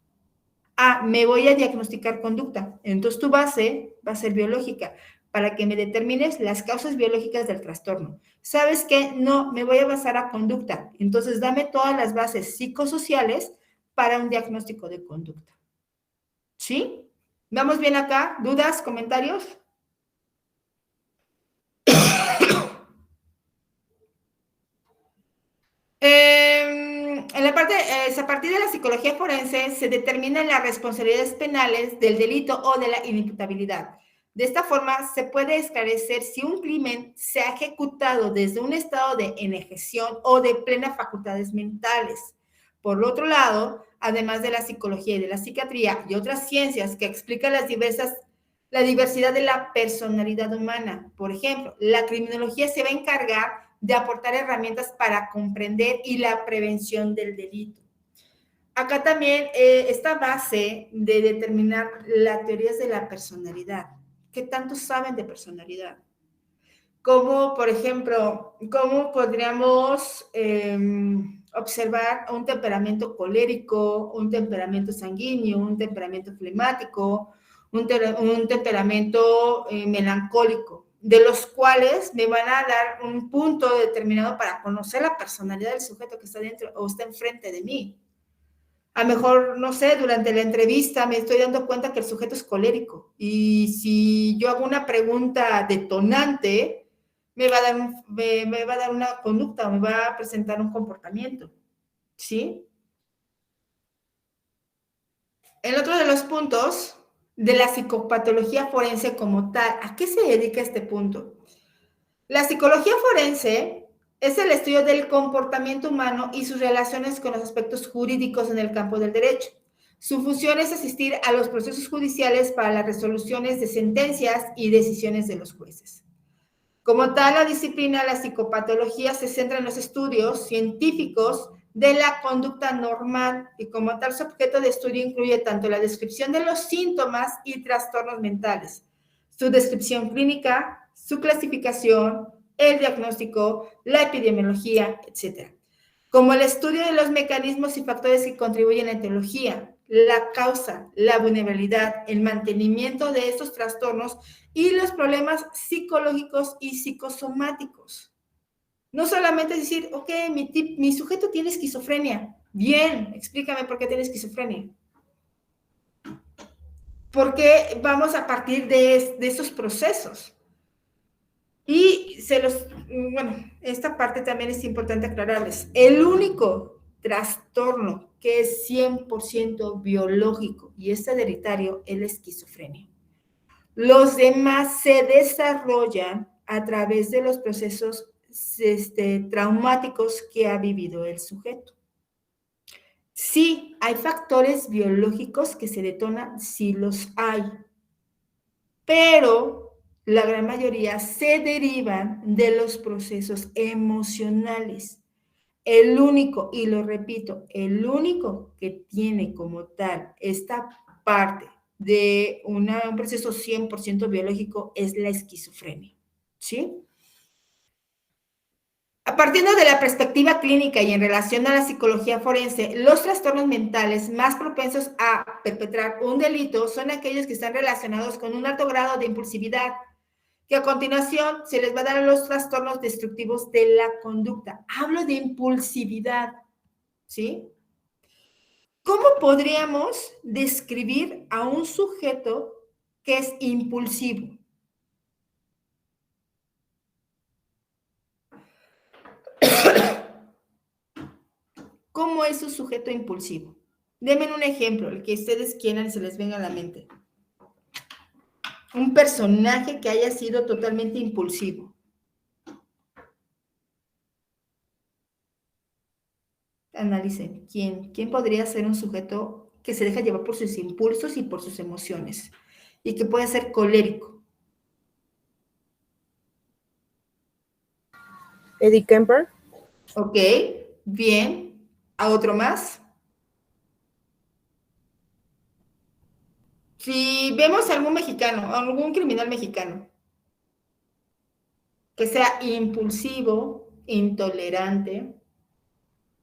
Me voy a diagnosticar conducta. Entonces, tu base va a ser biológica para que me determines las causas biológicas del trastorno. ¿Sabes qué? No, me voy a basar a conducta. Entonces, dame todas las bases psicosociales para un diagnóstico de conducta. ¿Sí? ¿Vamos bien acá? ¿Dudas? ¿Comentarios? En la parte, a partir de la psicología forense se determinan las responsabilidades penales del delito o de la inimputabilidad. De esta forma, se puede esclarecer si un crimen se ha ejecutado desde un estado de enejeción o de plenas facultades mentales. Por otro lado, además de la psicología y de la psiquiatría y otras ciencias que explican la diversidad de la personalidad humana. Por ejemplo, la criminología se va a encargar de aportar herramientas para comprender y la prevención del delito. Acá también esta base de determinar las teorías de la personalidad. ¿Qué tanto saben de personalidad? Como, por ejemplo, ¿cómo podríamos observar un temperamento colérico, un temperamento sanguíneo, un temperamento flemático, un temperamento melancólico, de los cuales me van a dar un punto determinado para conocer la personalidad del sujeto que está dentro o está enfrente de mí? A lo mejor, no sé, durante la entrevista me estoy dando cuenta que el sujeto es colérico y si yo hago una pregunta detonante, me va a dar una conducta o me va a presentar un comportamiento, ¿sí? El otro de los puntos de la psicopatología forense como tal, ¿a qué se dedica este punto? La psicología forense es el estudio del comportamiento humano y sus relaciones con los aspectos jurídicos en el campo del derecho. Su función es asistir a los procesos judiciales para las resoluciones de sentencias y decisiones de los jueces. Como tal, la disciplina, la psicopatología, se centra en los estudios científicos de la conducta normal y como tal su objeto de estudio incluye tanto la descripción de los síntomas y trastornos mentales, su descripción clínica, su clasificación, el diagnóstico, la epidemiología, etc. Como el estudio de los mecanismos y factores que contribuyen a la etiología, la causa, la vulnerabilidad, el mantenimiento de estos trastornos y los problemas psicológicos y psicosomáticos. No solamente decir, ok, mi sujeto tiene esquizofrenia. Bien, explícame por qué tiene esquizofrenia. Porque vamos a partir de esos procesos. Y esta parte también es importante aclararles. El único trastorno que es 100% biológico y es hereditario es la esquizofrenia. Los demás se desarrollan a través de los procesos traumáticos que ha vivido el sujeto. Sí, hay factores biológicos que se detonan, sí los hay, pero la gran mayoría se derivan de los procesos emocionales. El único, y lo repito, el único que tiene como tal esta parte de un proceso 100% biológico es la esquizofrenia, ¿sí? A partir de la perspectiva clínica y en relación a la psicología forense, los trastornos mentales más propensos a perpetrar un delito son aquellos que están relacionados con un alto grado de impulsividad, que a continuación se les va a dar los trastornos destructivos de la conducta. Hablo de impulsividad, ¿sí? ¿Cómo podríamos describir a un sujeto que es impulsivo? ¿Cómo es un sujeto impulsivo? Denme un ejemplo, el que ustedes quieran y se les venga a la mente. Un personaje que haya sido totalmente impulsivo. Analicen, ¿quién podría ser un sujeto que se deja llevar por sus impulsos y por sus emociones? Y que puede ser colérico. Eddie Kemper. Ok, bien. ¿A otro más? Si vemos a algún mexicano, algún criminal mexicano, que sea impulsivo, intolerante,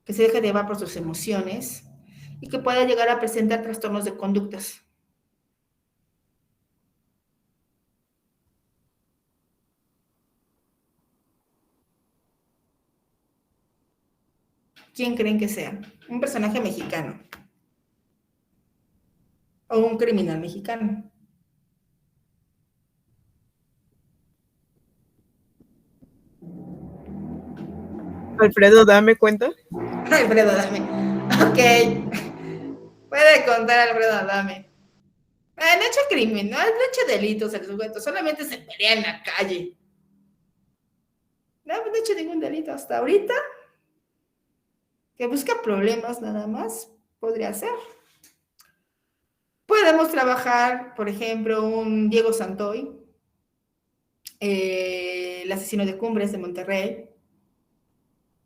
que se deje llevar por sus emociones y que pueda llegar a presentar trastornos de conductas. ¿Quién creen que sea? Un personaje mexicano o un criminal mexicano. Alfredo, dame cuenta. Alfredo Adame. Ok. Puede contar Alfredo Adame. No ha hecho crimen, no ha hecho delitos el sujeto, solamente se pelea en la calle. No ha hecho ningún delito hasta ahorita. Que busca problemas nada más, podría ser. Podemos trabajar, por ejemplo, un Diego Santoy, el asesino de Cumbres de Monterrey.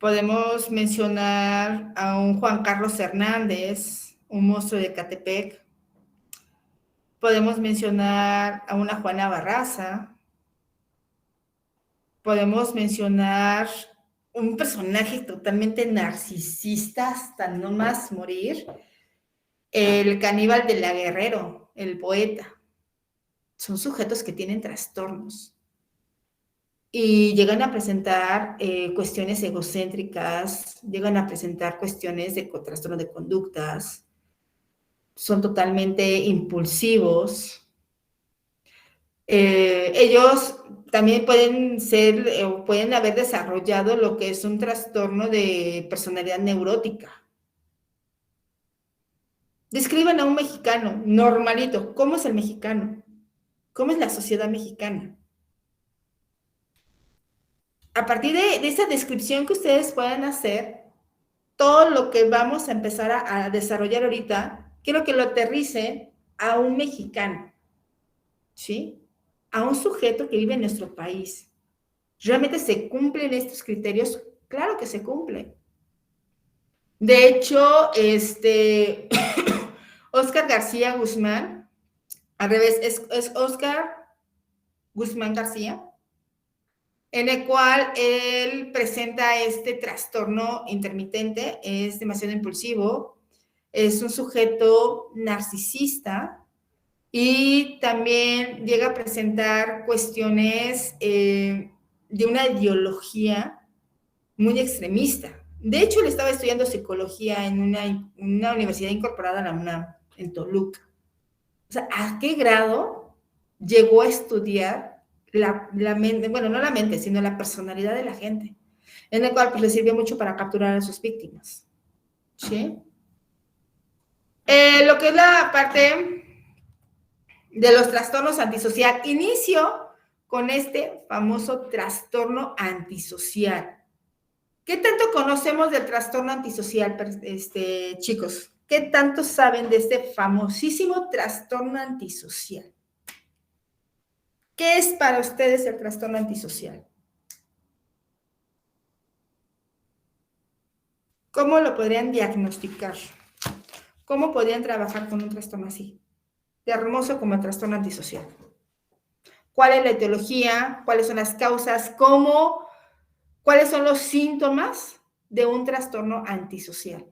Podemos mencionar a un Juan Carlos Hernández, un monstruo de Ecatepec. Podemos mencionar a una Juana Barraza. Podemos mencionar un personaje totalmente narcisista hasta no más morir, el caníbal de la Guerrero, el poeta. Son sujetos que tienen trastornos y llegan a presentar cuestiones egocéntricas, llegan a presentar cuestiones de trastorno de conductas, son totalmente impulsivos. Ellos también pueden ser o pueden haber desarrollado lo que es un trastorno de personalidad neurótica. Describan a un mexicano normalito. ¿Cómo es el mexicano? ¿Cómo es la sociedad mexicana? A partir de esa descripción que ustedes puedan hacer, todo lo que vamos a empezar a desarrollar ahorita, quiero que lo aterricen a un mexicano, ¿sí? A un sujeto que vive en nuestro país. ¿Realmente se cumplen estos criterios? Claro que se cumplen. De hecho, Óscar García Guzmán, al revés, es Óscar Guzmán García, en el cual él presenta este trastorno intermitente, es demasiado impulsivo, es un sujeto narcisista y también llega a presentar cuestiones de una ideología muy extremista. De hecho, él estaba estudiando psicología en una universidad incorporada a la UNAM, en Toluca. O sea, ¿a qué grado llegó a estudiar la mente, bueno, no la mente, sino la personalidad de la gente, en el cual pues le sirvió mucho para capturar a sus víctimas? ¿Sí? Lo que es la parte de los trastornos antisocial, inicio con este famoso trastorno antisocial. ¿Qué tanto conocemos del trastorno antisocial, chicos? ¿Qué tanto saben de este famosísimo trastorno antisocial? ¿Qué es para ustedes el trastorno antisocial? ¿Cómo lo podrían diagnosticar? ¿Cómo podrían trabajar con un trastorno así? De hermoso como el trastorno antisocial. ¿Cuál es la etiología? ¿Cuáles son las causas? ¿Cuáles son los síntomas de un trastorno antisocial?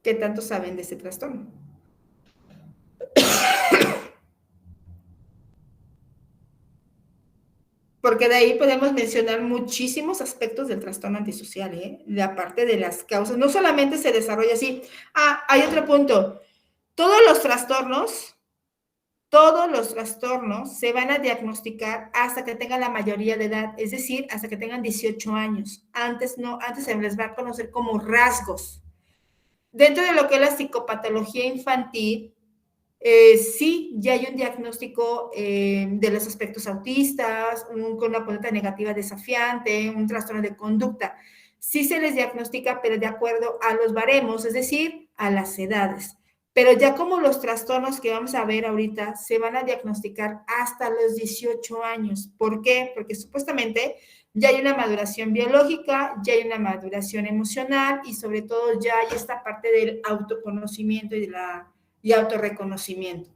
¿Qué tanto saben de ese trastorno? Porque de ahí podemos mencionar muchísimos aspectos del trastorno antisocial, ¿eh? La parte de las causas. No solamente se desarrolla así. Ah, hay otro punto. Todos los trastornos se van a diagnosticar hasta que tengan la mayoría de edad, es decir, hasta que tengan 18 años. Antes no, antes se les va a conocer como rasgos. Dentro de lo que es la psicopatología infantil, sí, ya hay un diagnóstico de los aspectos autistas, con una conducta negativa desafiante, un trastorno de conducta. Sí se les diagnostica, pero de acuerdo a los baremos, es decir, a las edades. pero ya como los trastornos que vamos a ver ahorita se van a diagnosticar hasta los 18 años. ¿Por qué? Porque supuestamente ya hay una maduración biológica, ya hay una maduración emocional y sobre todo ya hay esta parte del autoconocimiento y autorreconocimiento.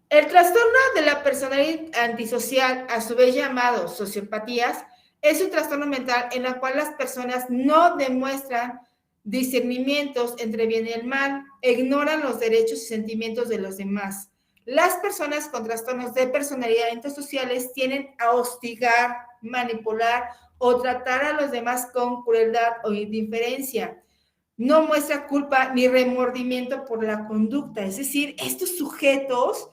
El trastorno de la personalidad antisocial, a su vez llamado sociopatías, es un trastorno mental en el cual las personas no demuestran discernimientos entre bien y el mal, ignoran los derechos y sentimientos de los demás. Las personas con trastornos de personalidad antisociales tienden a hostigar, manipular o tratar a los demás con crueldad o indiferencia. No muestra culpa ni remordimiento por la conducta. Es decir, estos sujetos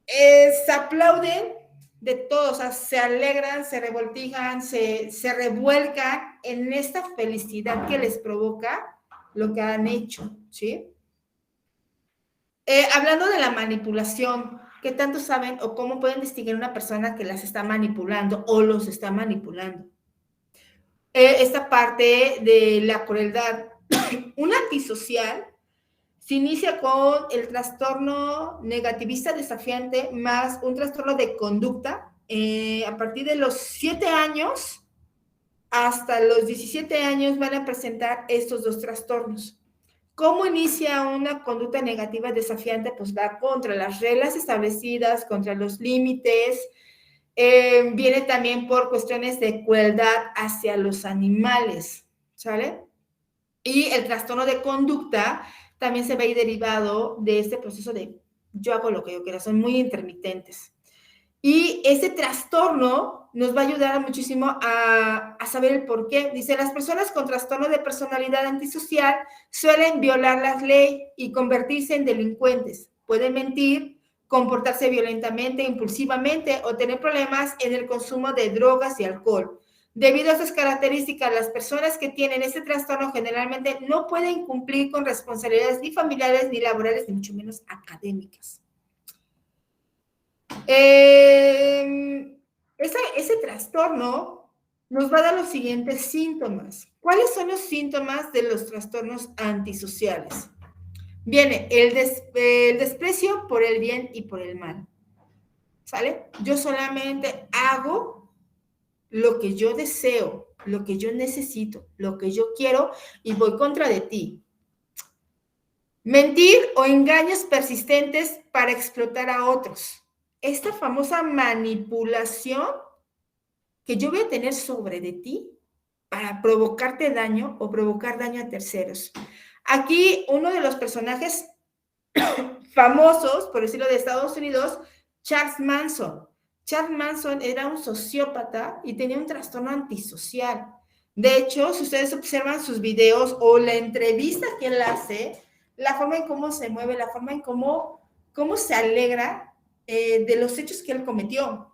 se aplauden de todo, o sea, se alegran, se revoltijan, se revuelcan en esta felicidad que les provoca lo que han hecho, ¿sí? Hablando de la manipulación, ¿qué tanto saben o cómo pueden distinguir una persona que las está manipulando o los está manipulando? Esta parte de la crueldad. Un antisocial se inicia con el trastorno negativista desafiante más un trastorno de conducta. A partir de los 7 años hasta los 17 años van a presentar estos dos trastornos. ¿Cómo inicia una conducta negativa desafiante? Pues va contra las reglas establecidas, contra los límites. Viene también por cuestiones de crueldad hacia los animales, ¿sale? Y el trastorno de conducta también se ve ahí derivado de este proceso de yo hago lo que yo quiera, son muy intermitentes. Y ese trastorno nos va a ayudar muchísimo a saber el por qué. Dice, las personas con trastorno de personalidad antisocial suelen violar la ley y convertirse en delincuentes. Pueden mentir, comportarse violentamente, impulsivamente o tener problemas en el consumo de drogas y alcohol. Debido a estas características, las personas que tienen este trastorno generalmente no pueden cumplir con responsabilidades ni familiares, ni laborales, ni mucho menos académicas. Ese trastorno nos va a dar los siguientes síntomas. ¿Cuáles son los síntomas de los trastornos antisociales? Viene el desprecio por el bien y por el mal. ¿Sale? Yo solamente hago lo que yo deseo, lo que yo necesito, lo que yo quiero y voy contra de ti. Mentir o engaños persistentes para explotar a otros. Esta famosa manipulación que yo voy a tener sobre de ti para provocarte daño o provocar daño a terceros. Aquí uno de los personajes famosos, por decirlo, de Estados Unidos, Charles Manson. Charles Manson era un sociópata y tenía un trastorno antisocial. De hecho, si ustedes observan sus videos o la entrevista que él hace, la forma en cómo se mueve, la forma en cómo se alegra de los hechos que él cometió.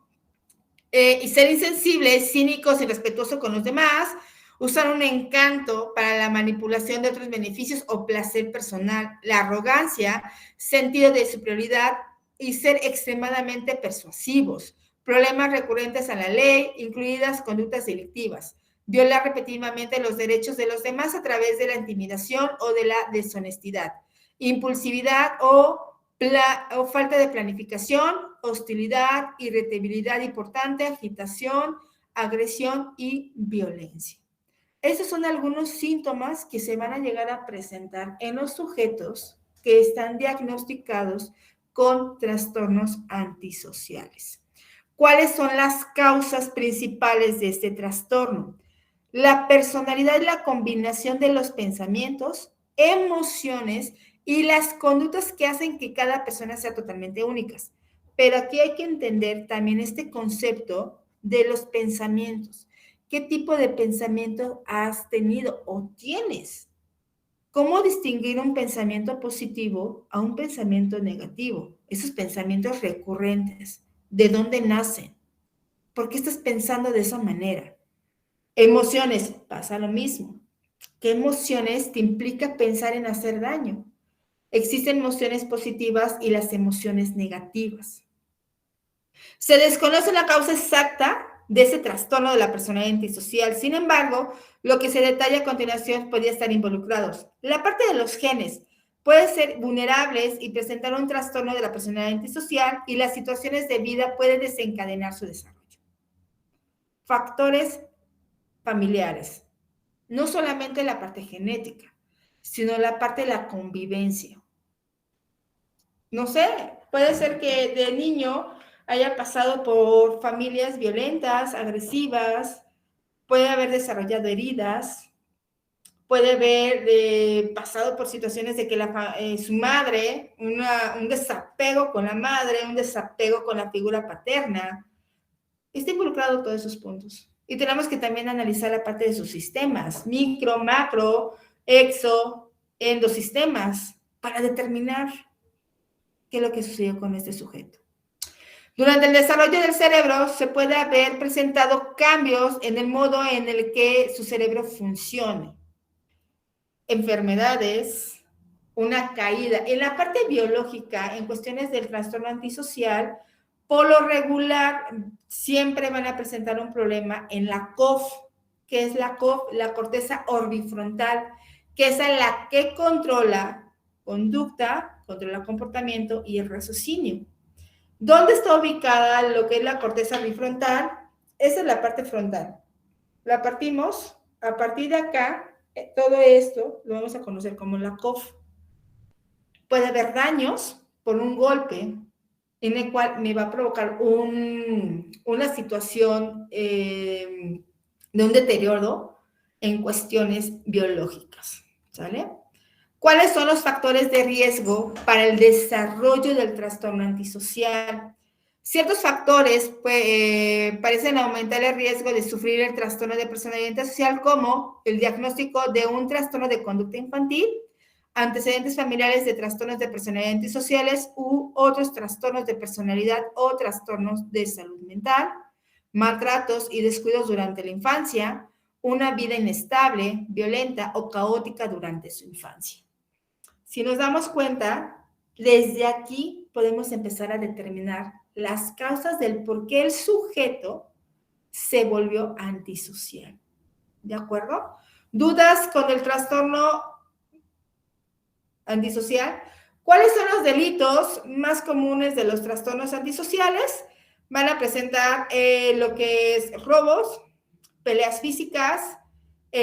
Y ser insensible, cínico, irrespetuoso con los demás, usar un encanto para la manipulación de otros beneficios o placer personal, la arrogancia, sentido de superioridad y ser extremadamente persuasivos, problemas recurrentes a la ley, incluidas conductas delictivas, violar repetidamente los derechos de los demás a través de la intimidación o de la deshonestidad, impulsividad o falta de planificación, hostilidad, irritabilidad importante, agitación, agresión y violencia. Esos son algunos síntomas que se van a llegar a presentar en los sujetos que están diagnosticados con trastornos antisociales. ¿Cuáles son las causas principales de este trastorno? La personalidad es la combinación de los pensamientos, emociones y las conductas que hacen que cada persona sea totalmente únicas. Pero aquí hay que entender también este concepto de los pensamientos. ¿Qué tipo de pensamiento has tenido o tienes? ¿Cómo distinguir un pensamiento positivo a un pensamiento negativo? Esos pensamientos recurrentes, ¿de dónde nacen? ¿Por qué estás pensando de esa manera? Emociones, pasa lo mismo. ¿Qué emociones te implica pensar en hacer daño? Existen emociones positivas y las emociones negativas. Se desconoce la causa exacta de ese trastorno de la personalidad antisocial. Sin embargo, lo que se detalla a continuación podría estar involucrados. La parte de los genes. pueden ser vulnerables y presentar un trastorno de la personalidad antisocial y las situaciones de vida pueden desencadenar su desarrollo. Factores familiares. No solamente la parte genética, sino la parte de la convivencia. No sé, puede ser que de niño haya pasado por familias violentas, agresivas, puede haber desarrollado heridas, puede haber pasado por situaciones de que su madre, un desapego con la madre, un desapego con la figura paterna. Está involucrado todos esos puntos. Y tenemos que también analizar la parte de sus sistemas, micro, macro, exo, endosistemas, para determinar qué es lo que sucedió con este sujeto. Durante el desarrollo del cerebro se puede haber presentado cambios en el modo en el que su cerebro funcione. Enfermedades, una caída. En la parte biológica, en cuestiones del trastorno antisocial, por lo regular, siempre van a presentar un problema en la COF, que es la COF, la corteza orbifrontal, que es la que controla conducta, controla comportamiento y el raciocinio. ¿Dónde está ubicada lo que es la corteza orbifrontal? Esa es la parte frontal. La partimos, a partir de acá, todo esto lo vamos a conocer como la COF. Puede haber daños por un golpe, en el cual me va a provocar una situación de un deterioro en cuestiones biológicas, ¿sale? ¿Cuáles son los factores de riesgo para el desarrollo del trastorno antisocial? Ciertos factores parecen aumentar el riesgo de sufrir el trastorno de personalidad antisocial, como el diagnóstico de un trastorno de conducta infantil, antecedentes familiares de trastornos de personalidad antisociales u otros trastornos de personalidad o trastornos de salud mental, maltratos y descuidos durante la infancia, una vida inestable, violenta o caótica durante su infancia. Si nos damos cuenta, desde aquí podemos empezar a determinar las causas del por qué el sujeto se volvió antisocial. ¿De acuerdo? ¿Dudas con el trastorno antisocial? ¿Cuáles son los delitos más comunes de los trastornos antisociales? Van a presentar lo que es robos, peleas físicas,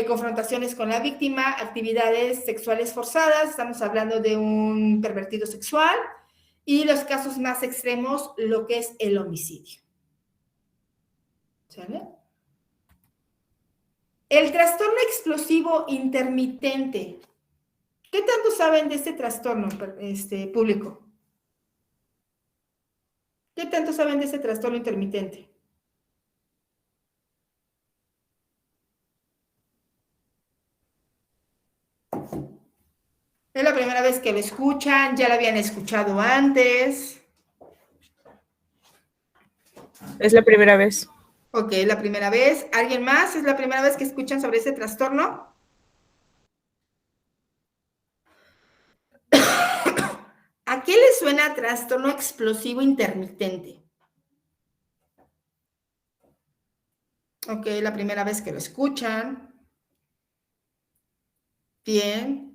confrontaciones con la víctima, actividades sexuales forzadas, estamos hablando de un pervertido sexual, y los casos más extremos, lo que es el homicidio. ¿Sale? El trastorno explosivo intermitente. ¿Qué tanto saben de este trastorno, público? ¿Qué tanto saben de este trastorno intermitente? ¿Es la primera vez que lo escuchan? ¿Ya lo habían escuchado antes? Es la primera vez. Ok, la primera vez. ¿Alguien más? ¿Es la primera vez que escuchan sobre ese trastorno? ¿A qué le suena trastorno explosivo intermitente? Ok, la primera vez que lo escuchan. Bien.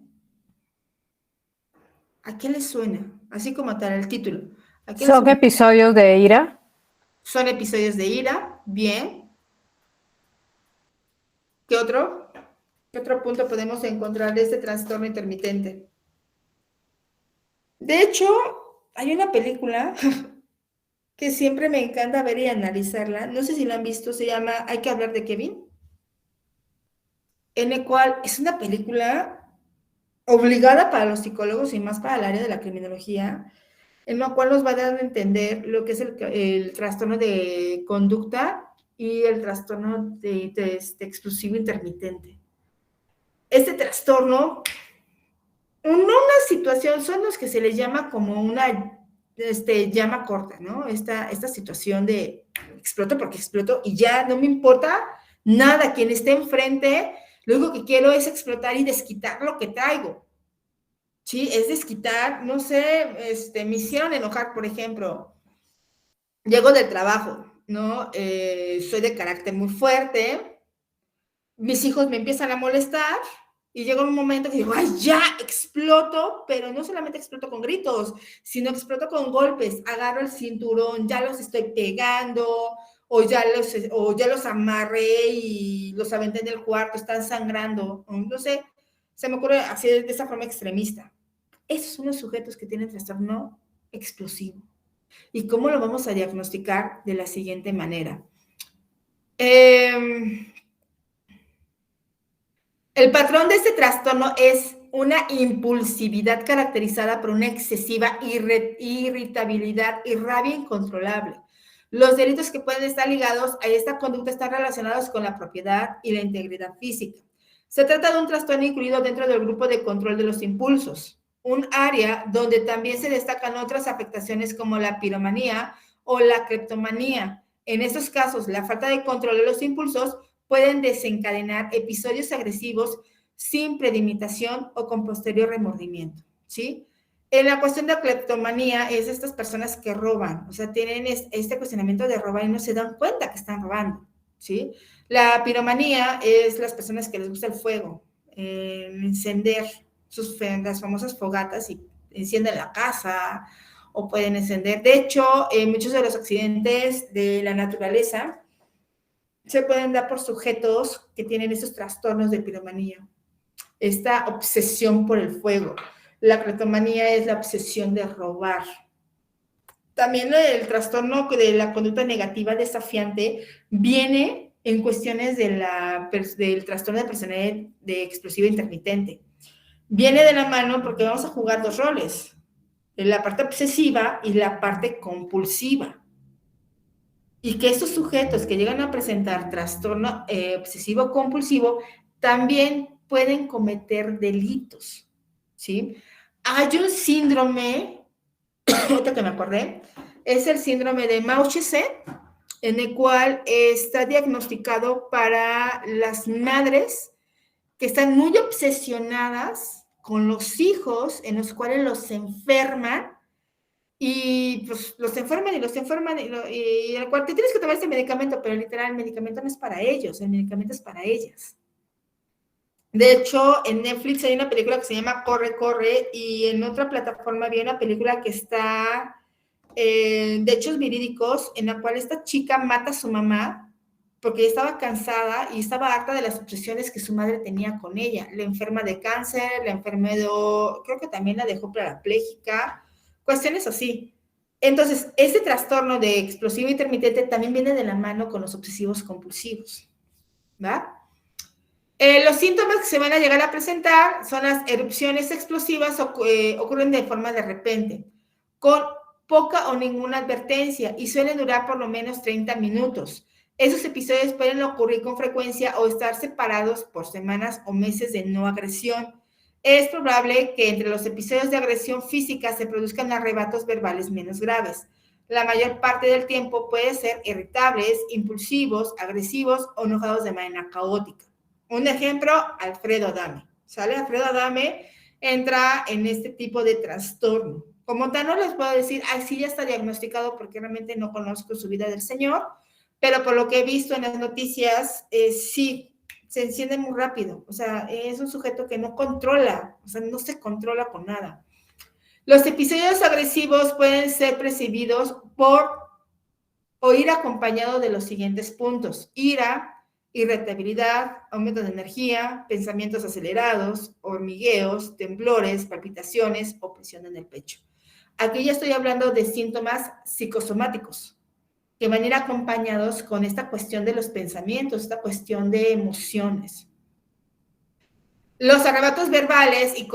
¿A qué le suena? Así como tal el título. ¿A qué le ¿Son suena? episodios de ira? Son episodios de ira. Bien. ¿Qué otro? ¿Qué otro punto podemos encontrar de este trastorno intermitente? De hecho, hay una película que siempre me encanta ver y analizarla. No sé si la han visto, se llama Hay que hablar de Kevin. En el cual es una película obligada para los psicólogos y más para el área de la criminología, en la cual nos va a dar a entender lo que es el trastorno de conducta y el trastorno de explosivo intermitente. Este trastorno, una situación, son los que se les llama como una llama corta, ¿no? Esta situación de exploto porque exploto y ya no me importa nada, quien esté enfrente, lo único que quiero es explotar y desquitar lo que traigo. Sí, es desquitar, no sé, me hicieron enojar, por ejemplo, llego del trabajo, ¿no? Soy de carácter muy fuerte, mis hijos me empiezan a molestar, Y llega un momento que digo, ¡ay, ya! Exploto, pero no solamente exploto con gritos, sino exploto con golpes. Agarro el cinturón, ya los estoy pegando, o ya los amarré y los aventé en el cuarto, están sangrando. No sé, se me ocurre así de esa forma extremista. Esos son los sujetos que tienen trastorno explosivo. ¿Y cómo lo vamos a diagnosticar? De la siguiente manera. El patrón de este trastorno es una impulsividad caracterizada por una excesiva irritabilidad y rabia incontrolable. Los delitos que pueden estar ligados a esta conducta están relacionados con la propiedad y la integridad física. Se trata de un trastorno incluido dentro del grupo de control de los impulsos, un área donde también se destacan otras afectaciones como la piromanía o la cleptomanía. En estos casos, la falta de control de los impulsos pueden desencadenar episodios agresivos sin premeditación o con posterior remordimiento, ¿sí? En la cuestión de cleptomanía es estas personas que roban, o sea, tienen este cuestionamiento de robar y no se dan cuenta que están robando, ¿sí? La piromanía es las personas que les gusta el fuego, encender las famosas fogatas y encienden la casa o pueden encender. De hecho, muchos de los accidentes de la naturaleza se pueden dar por sujetos que tienen esos trastornos de piromanía, esta obsesión por el fuego. La cleptomanía es la obsesión de robar. También el trastorno de la conducta negativa desafiante viene en cuestiones del trastorno de personalidad de explosiva intermitente. Viene de la mano porque vamos a jugar dos roles, la parte obsesiva y la parte compulsiva. Y que estos sujetos que llegan a presentar trastorno obsesivo compulsivo también pueden cometer delitos, ¿sí? Hay un síndrome, ahorita que me acordé, es el síndrome de Munchausen, en el cual está diagnosticado para las madres que están muy obsesionadas con los hijos, en los cuales los enferman, y pues los enferman y al cual te tienes que tomar este medicamento, pero literal el medicamento no es para ellos, el medicamento es para ellas. De hecho, en Netflix hay una película que se llama Corre, Corre, y en otra plataforma había una película que está de hechos verídicos, en la cual esta chica mata a su mamá porque ella estaba cansada y estaba harta de las obsesiones que su madre tenía con ella. La enferma de cáncer, la enferma de, creo que también la dejó parapléjica, cuestiones así. Entonces, este trastorno de explosivo intermitente también viene de la mano con los obsesivos compulsivos, ¿va? Los síntomas que se van a llegar a presentar son las erupciones explosivas, ocurren de forma de repente, con poca o ninguna advertencia y suelen durar por lo menos 30 minutos. Esos episodios pueden ocurrir con frecuencia o estar separados por semanas o meses de no agresión. Es probable que entre los episodios de agresión física se produzcan arrebatos verbales menos graves. La mayor parte del tiempo puede ser irritables, impulsivos, agresivos o enojados de manera caótica. Un ejemplo, Alfredo Adame. ¿Sale? Alfredo Adame entra en este tipo de trastorno. Como tal, no les puedo decir, ay, sí, ya está diagnosticado porque realmente no conozco su vida del señor, pero por lo que he visto en las noticias, sí, se enciende muy rápido. O sea, es un sujeto que no controla, o sea, no se controla con nada. Los episodios agresivos pueden ser percibidos por o ir acompañado de los siguientes puntos: ira, irritabilidad, aumento de energía, pensamientos acelerados, hormigueos, temblores, palpitaciones o presión en el pecho. Aquí ya estoy hablando de síntomas psicosomáticos que van a ir acompañados con esta cuestión de los pensamientos, esta cuestión de emociones. Los arrebatos verbales y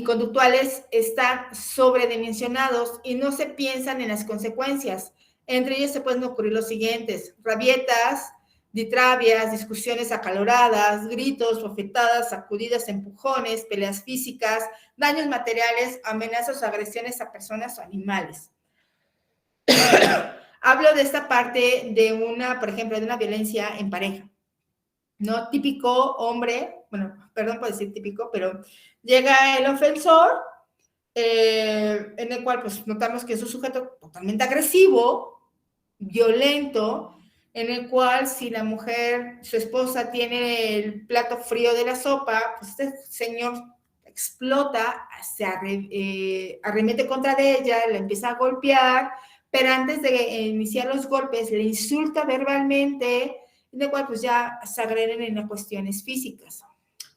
conductuales están sobredimensionados y no se piensan en las consecuencias. Entre ellos se pueden ocurrir los siguientes: rabietas, ditrabias, discusiones acaloradas, gritos, bofetadas, sacudidas, empujones, peleas físicas, daños materiales, amenazas o agresiones a personas o animales. Hablo de esta parte de por ejemplo, de una violencia en pareja, ¿no? Típico hombre, bueno, perdón por decir típico, pero llega el ofensor, en el cual pues notamos que es un sujeto totalmente agresivo, violento, en el cual si la mujer, su esposa, tiene el plato frío de la sopa, pues este señor explota, arremete contra de ella, la empieza a golpear, pero antes de iniciar los golpes le insulta verbalmente, de cual pues ya se agreden en las cuestiones físicas.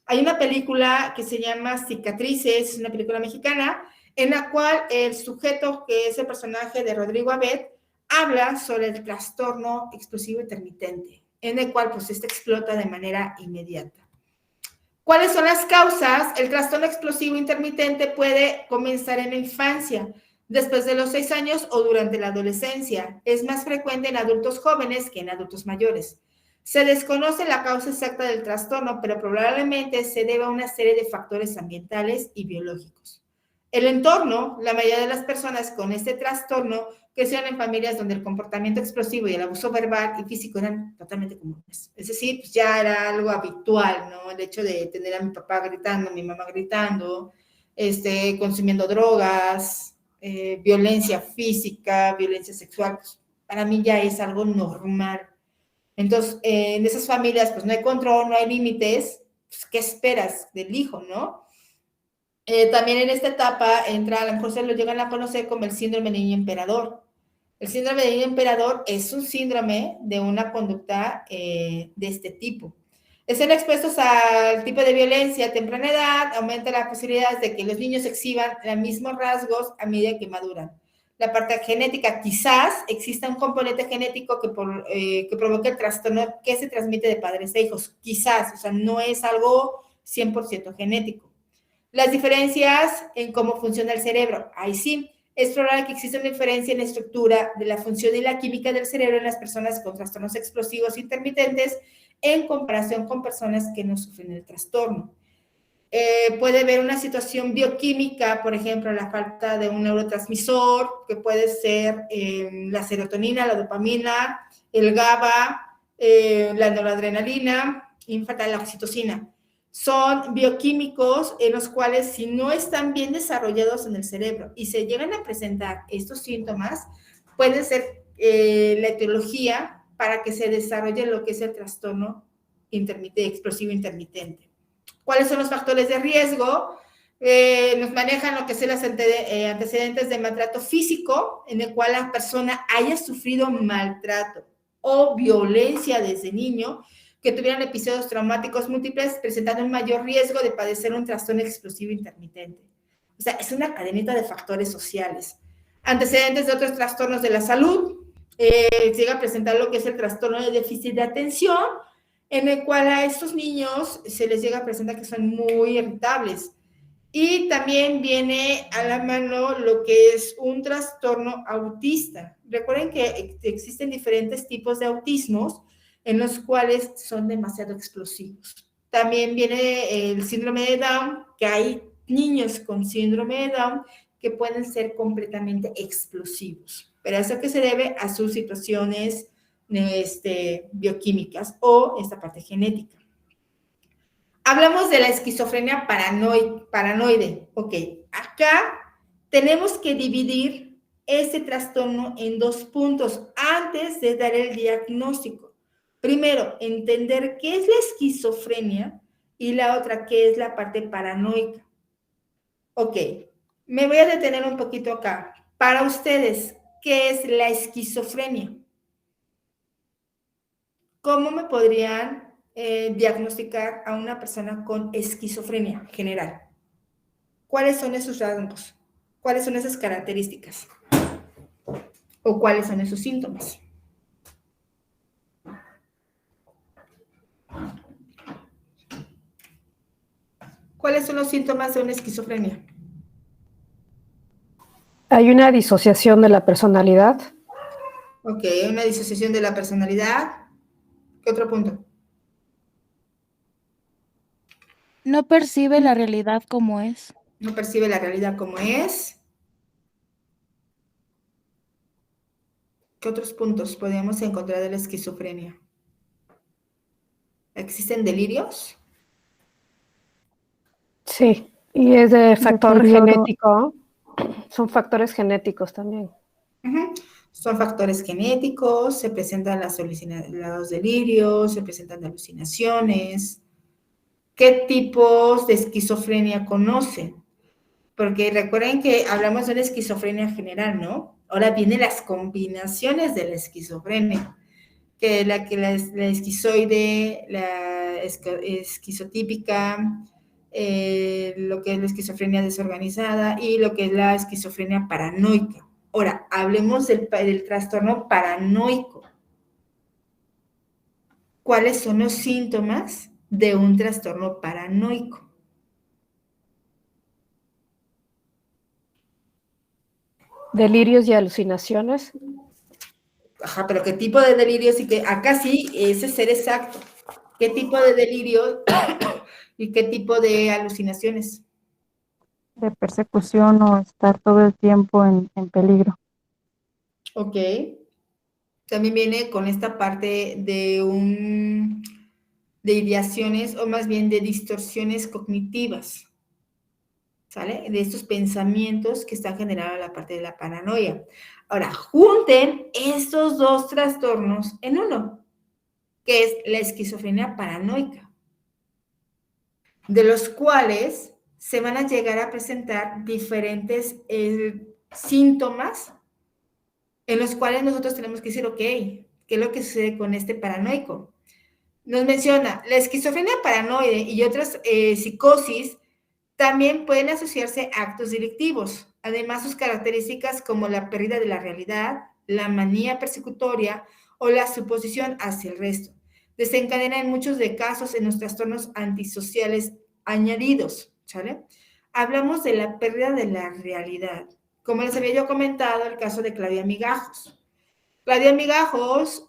Hay una película que se llama Cicatrices, es una película mexicana, en la cual el sujeto, que es el personaje de Rodrigo Abed, habla sobre el trastorno explosivo intermitente, en el cual pues este explota de manera inmediata. ¿Cuáles son las causas? El trastorno explosivo intermitente puede comenzar en la infancia, después de los 6 años o durante la adolescencia. Es más frecuente en adultos jóvenes que en adultos mayores. Se desconoce la causa exacta del trastorno, pero probablemente se debe a una serie de factores ambientales y biológicos. El entorno, la mayoría de las personas con este trastorno crecieron en familias donde el comportamiento explosivo y el abuso verbal y físico eran totalmente comunes. Es decir, pues ya era algo habitual, ¿no? El hecho de tener a mi papá gritando, a mi mamá gritando, consumiendo drogas, violencia física, violencia sexual, pues para mí ya es algo normal. Entonces, en esas familias, pues no hay control, no hay límites, pues, ¿qué esperas del hijo, no? También en esta etapa entra, a lo mejor se lo llegan a conocer como el síndrome de niño emperador. El síndrome de niño emperador es un síndrome de una conducta de este tipo. Están expuestos al tipo de violencia a temprana edad, aumenta la posibilidad de que los niños exhiban los mismos rasgos a medida que maduran. La parte genética, quizás exista un componente genético que provoque el trastorno que se transmite de padres a hijos. Quizás, o sea, no es algo 100% genético. Las diferencias en cómo funciona el cerebro. Ahí sí, es probable que exista una diferencia en la estructura de la función y la química del cerebro en las personas con trastornos explosivos intermitentes en comparación con personas que no sufren el trastorno. Puede haber una situación bioquímica, por ejemplo, la falta de un neurotransmisor, que puede ser la serotonina, la dopamina, el GABA, la noradrenalina y falta la oxitocina. Son bioquímicos en los cuales, si no están bien desarrollados en el cerebro y se llegan a presentar estos síntomas, puede ser la etiología para que se desarrolle lo que es el trastorno explosivo intermitente. ¿Cuáles son los factores de riesgo? Nos manejan lo que son los antecedentes de maltrato físico, en el cual la persona haya sufrido maltrato o violencia desde niño, que tuvieran episodios traumáticos múltiples, presentando un mayor riesgo de padecer un trastorno explosivo intermitente. O sea, es una cadenita de factores sociales. Antecedentes de otros trastornos de la salud, llega a presentar lo que es el trastorno de déficit de atención, en el cual a estos niños se les llega a presentar que son muy irritables. Y también viene a la mano lo que es un trastorno autista. Recuerden que existen diferentes tipos de autismos en los cuales son demasiado explosivos. También viene el síndrome de Down, que hay niños con síndrome de Down que pueden ser completamente explosivos. Pero eso que se debe a sus situaciones bioquímicas o esta parte genética. Hablamos de la esquizofrenia paranoide. Ok, acá tenemos que dividir este trastorno en 2 puntos antes de dar el diagnóstico. Primero, entender qué es la esquizofrenia y la otra, qué es la parte paranoica. Ok, me voy a detener un poquito acá. Para ustedes, ¿qué es la esquizofrenia? ¿Cómo me podrían diagnosticar a una persona con esquizofrenia general? ¿Cuáles son esos rasgos? ¿Cuáles son esas características? ¿O cuáles son esos síntomas? ¿Cuáles son los síntomas de una esquizofrenia? Hay una disociación de la personalidad. Ok, una disociación de la personalidad. ¿Qué otro punto? No percibe la realidad como es. No percibe la realidad como es. ¿Qué otros puntos podríamos encontrar de la esquizofrenia? ¿Existen delirios? Sí, y es de factor Deterioro. genético. Son factores genéticos también. Son factores genéticos, se presentan los delirios, se presentan alucinaciones. ¿Qué tipos de esquizofrenia conocen? Porque recuerden que hablamos de una esquizofrenia general, ¿no? Ahora vienen las combinaciones de la esquizofrenia, que la esquizoide, la esquizotípica, lo que es la esquizofrenia desorganizada y lo que es la esquizofrenia paranoica. Ahora, hablemos del trastorno paranoico. ¿Cuáles son los síntomas de un trastorno paranoico? Delirios y alucinaciones. Ajá, pero ¿qué tipo de delirios? Y que acá sí, ese es ser exacto. ¿Qué tipo de delirios y qué tipo de alucinaciones? De persecución o estar todo el tiempo en peligro. Ok. También viene con esta parte de ideaciones o más bien de distorsiones cognitivas, ¿sale? De estos pensamientos que están generados en la parte de la paranoia. Ahora, junten estos dos trastornos en uno, que es la esquizofrenia paranoica, de los cuales se van a llegar a presentar diferentes síntomas en los cuales nosotros tenemos que decir, ok, ¿qué es lo que sucede con este paranoico? Nos menciona, la esquizofrenia paranoide y otras psicosis también pueden asociarse a actos delictivos. Además, sus características como la pérdida de la realidad, la manía persecutoria o la suposición hacia el resto desencadenan en muchos de casos en los trastornos antisociales añadidos, ¿sale? Hablamos de la pérdida de la realidad. Como les había yo comentado, el caso de Claudia Migajos. Claudia Migajos,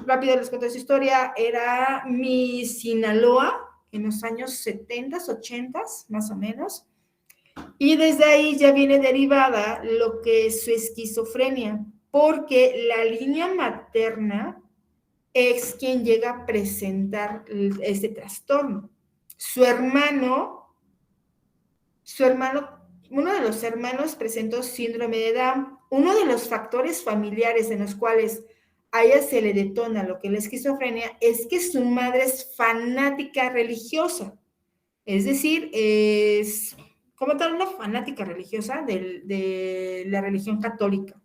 rápido les cuento su historia, era Miss Sinaloa en los años 70, 80, más o menos, y desde ahí ya viene derivada lo que es su esquizofrenia, porque la línea materna es quien llega a presentar este trastorno. Su hermano, uno de los hermanos presentó síndrome de Down. Uno de los factores familiares en los cuales a ella se le detona lo que es la esquizofrenia es que su madre es fanática religiosa. Es decir, es como tal una fanática religiosa de la religión católica.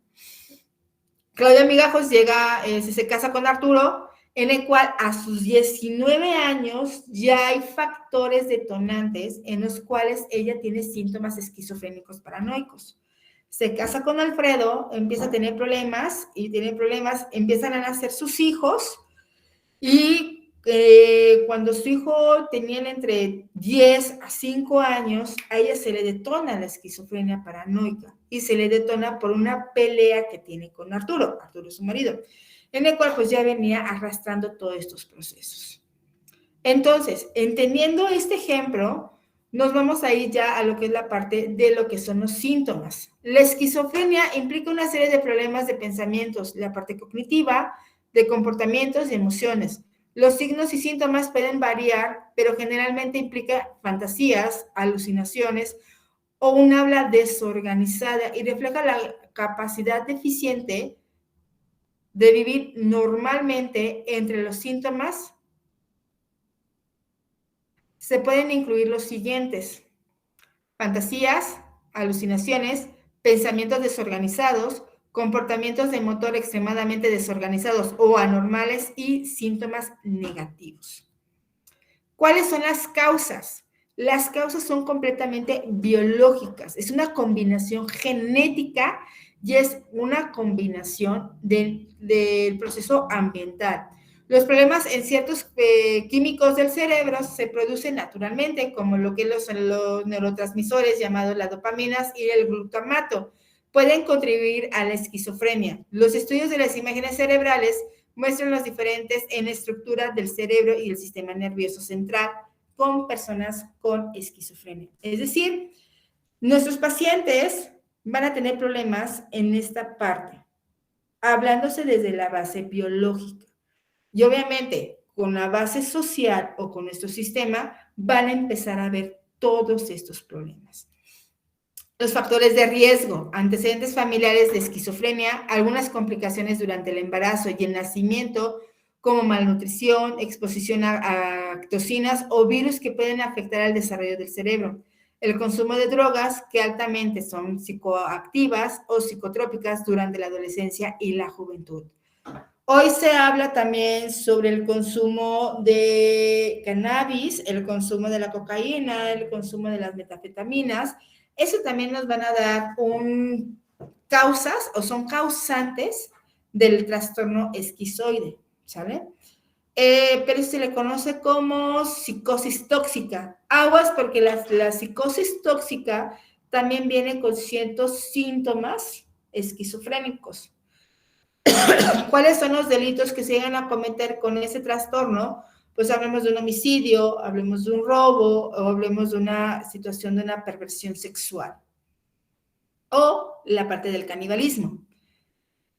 Claudia Migajos llega, se casa con Arturo, en el cual a sus 19 años ya hay factores detonantes en los cuales ella tiene síntomas esquizofrénicos paranoicos. Se casa con Alfredo, empieza a tener problemas y tiene problemas, empiezan a nacer sus hijos y cuando su hijo tenía entre 10 a 5 años, a ella se le detona la esquizofrenia paranoica y se le detona por una pelea que tiene con Arturo su marido, en el cual pues ya venía arrastrando todos estos procesos. Entonces, entendiendo este ejemplo, nos vamos a ir ya a lo que es la parte de lo que son los síntomas. La esquizofrenia implica una serie de problemas de pensamientos, la parte cognitiva, de comportamientos y emociones. Los signos y síntomas pueden variar, pero generalmente implica fantasías, alucinaciones o un habla desorganizada y refleja la capacidad deficiente de vivir normalmente. Entre los síntomas se pueden incluir los siguientes: fantasías, alucinaciones, pensamientos desorganizados, comportamientos de motor extremadamente desorganizados o anormales y síntomas negativos. ¿Cuáles son las causas? Las causas son completamente biológicas, es una combinación genética y es una combinación del proceso ambiental. Los problemas en ciertos químicos del cerebro se producen naturalmente, como lo que los neurotransmisores llamados las dopaminas y el glutamato. Pueden contribuir a la esquizofrenia. Los estudios de las imágenes cerebrales muestran los diferentes en estructura del cerebro y el sistema nervioso central con personas con esquizofrenia. Es decir, nuestros pacientes van a tener problemas en esta parte, hablándose desde la base biológica. Y obviamente, con la base social o con nuestro sistema, van a empezar a ver todos estos problemas. Los factores de riesgo, antecedentes familiares de esquizofrenia, algunas complicaciones durante el embarazo y el nacimiento, como malnutrición, exposición a toxinas o virus que pueden afectar al desarrollo del cerebro. El consumo de drogas que altamente son psicoactivas o psicotrópicas durante la adolescencia y la juventud. Hoy se habla también sobre el consumo de cannabis, el consumo de la cocaína, el consumo de las metanfetaminas. Eso también nos van a dar causas o son causantes del trastorno esquizoide, ¿sale? Pero se le conoce como psicosis tóxica. Aguas porque la psicosis tóxica también viene con ciertos síntomas esquizofrénicos. ¿Cuáles son los delitos que se llegan a cometer con ese trastorno? Pues hablemos de un homicidio, hablemos de un robo, o hablemos de una situación de una perversión sexual. O la parte del canibalismo.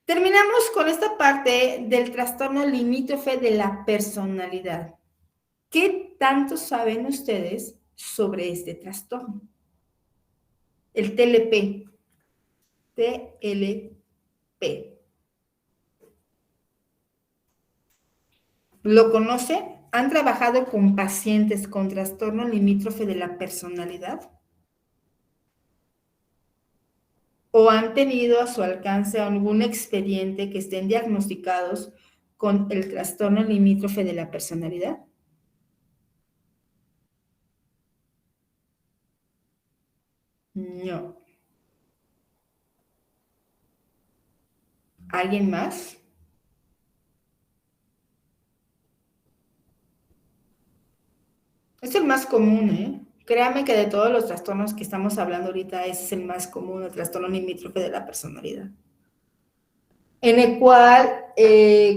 Terminamos con esta parte del trastorno limítrofe de la personalidad. ¿Qué tanto saben ustedes sobre este trastorno? El TLP. TLP. ¿Lo conoce? ¿Han trabajado con pacientes con trastorno limítrofe de la personalidad? ¿O han tenido a su alcance algún expediente que estén diagnosticados con el trastorno limítrofe de la personalidad? No. ¿Alguien más? Es el más común, ¿eh? Créame que de todos los trastornos que estamos hablando ahorita, ese es el más común, el trastorno limítrofe de la personalidad. En el cual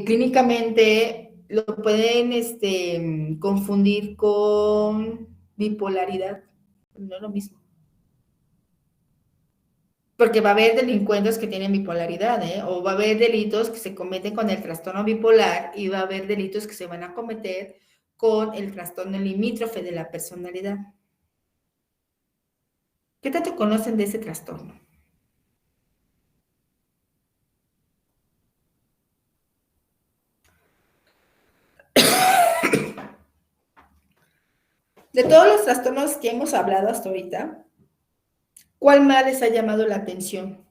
clínicamente lo pueden confundir con bipolaridad. No es lo mismo. Porque va a haber delincuentes que tienen bipolaridad, ¿eh? O va a haber delitos que se cometen con el trastorno bipolar y va a haber delitos que se van a cometer con el trastorno limítrofe de la personalidad. ¿Qué tanto conocen de ese trastorno? De todos los trastornos que hemos hablado hasta ahorita, ¿cuál más les ha llamado la atención?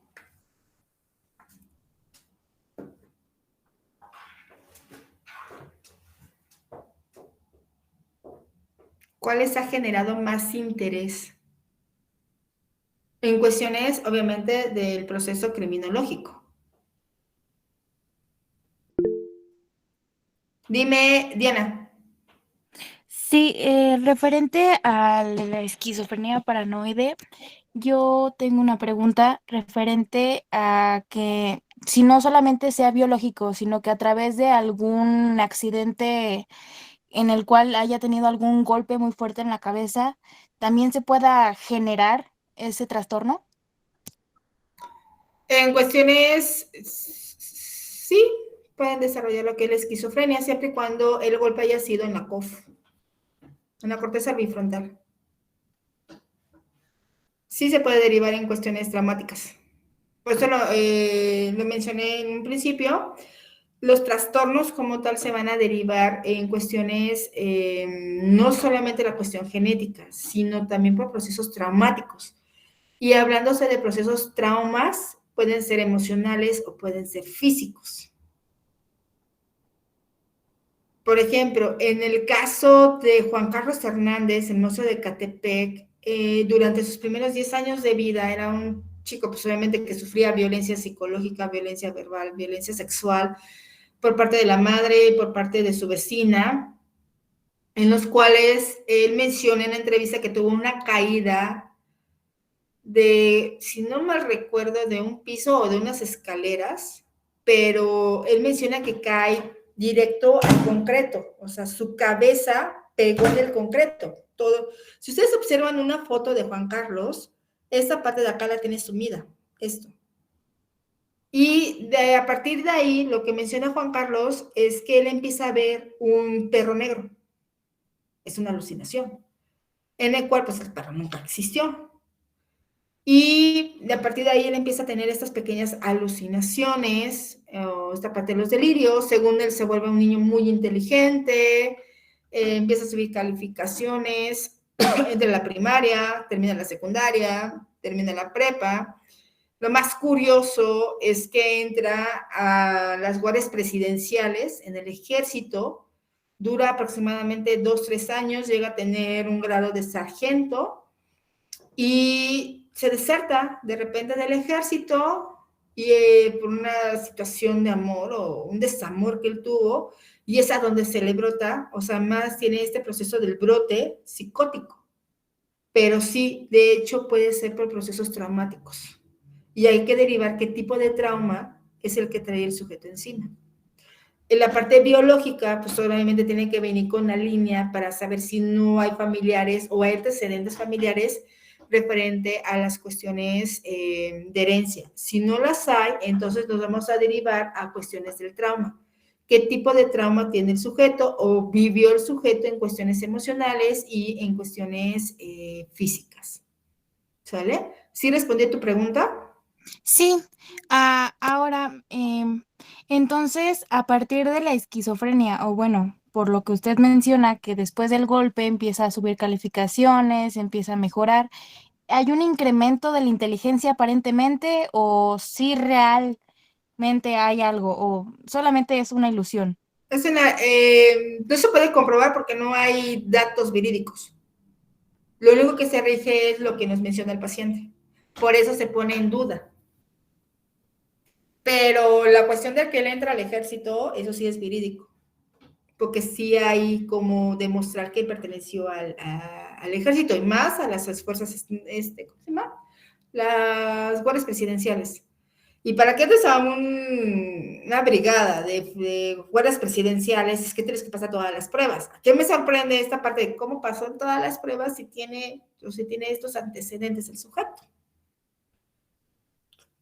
¿Cuál les ha generado más interés? En cuestiones, obviamente, del proceso criminológico. Dime, Diana. Sí, referente a la esquizofrenia paranoide, yo tengo una pregunta referente a que si no solamente sea biológico, sino que a través de algún accidente en el cual haya tenido algún golpe muy fuerte en la cabeza, también se pueda generar ese trastorno. En cuestiones, sí, pueden desarrollar lo que es la esquizofrenia, siempre y cuando el golpe haya sido en la COF, en la corteza bifrontal. Sí se puede derivar en cuestiones traumáticas. Por eso lo mencioné en un principio. Los trastornos como tal se van a derivar en cuestiones, no solamente la cuestión genética, sino también por procesos traumáticos. Y hablándose de procesos traumas, pueden ser emocionales o pueden ser físicos. Por ejemplo, en el caso de Juan Carlos Hernández, el mozo de Ecatepec, durante sus primeros 10 años de vida era un chico, pues obviamente que sufría violencia psicológica, violencia verbal, violencia sexual, por parte de la madre y por parte de su vecina, en los cuales él menciona en la entrevista que tuvo una caída de, si no mal recuerdo, de un piso o de unas escaleras, pero él menciona que cae directo al concreto, o sea, su cabeza pegó en el concreto, todo. Si ustedes observan una foto de Juan Carlos, esta parte de acá la tiene sumida, esto. Y a partir de ahí, lo que menciona Juan Carlos es que él empieza a ver un perro negro. Es una alucinación. En el cual, pues, el perro nunca existió. Y a partir de ahí él empieza a tener estas pequeñas alucinaciones, esta parte de los delirios. Según él se vuelve un niño muy inteligente, empieza a subir calificaciones entre la primaria, termina la secundaria, termina la prepa. Lo más curioso es que entra a las guardias presidenciales en el ejército, dura aproximadamente 2-3 años, llega a tener un grado de sargento y se deserta de repente del ejército y por una situación de amor o un desamor que él tuvo, y es a donde se le brota, o sea, más tiene este proceso del brote psicótico, pero sí, de hecho puede ser por procesos traumáticos. Y hay que derivar qué tipo de trauma es el que trae el sujeto encima. En la parte biológica, pues obviamente tiene que venir con la línea para saber si no hay familiares o hay antecedentes familiares referente a las cuestiones de herencia. Si no las hay, entonces nos vamos a derivar a cuestiones del trauma. ¿Qué tipo de trauma tiene el sujeto o vivió el sujeto en cuestiones emocionales y en cuestiones físicas? ¿Sale? ¿Sí respondí a tu pregunta? Sí, ahora, entonces, a partir de la esquizofrenia, o bueno, por lo que usted menciona, que después del golpe empieza a subir calificaciones, empieza a mejorar, ¿hay un incremento de la inteligencia aparentemente o sí realmente hay algo o solamente es una ilusión? No se puede comprobar porque no hay datos verídicos. Lo único que se rige es lo que nos menciona el paciente. Por eso se pone en duda. Pero la cuestión de que él entra al ejército, eso sí es verídico. Porque sí hay como demostrar que perteneció al ejército y más a las fuerzas, ¿cómo se llama? Las guardias presidenciales. Y para que entres a una brigada de guardias presidenciales, es que tienes que pasar todas las pruebas. ¿Qué me sorprende esta parte de cómo pasó en todas las pruebas si tiene estos antecedentes el sujeto?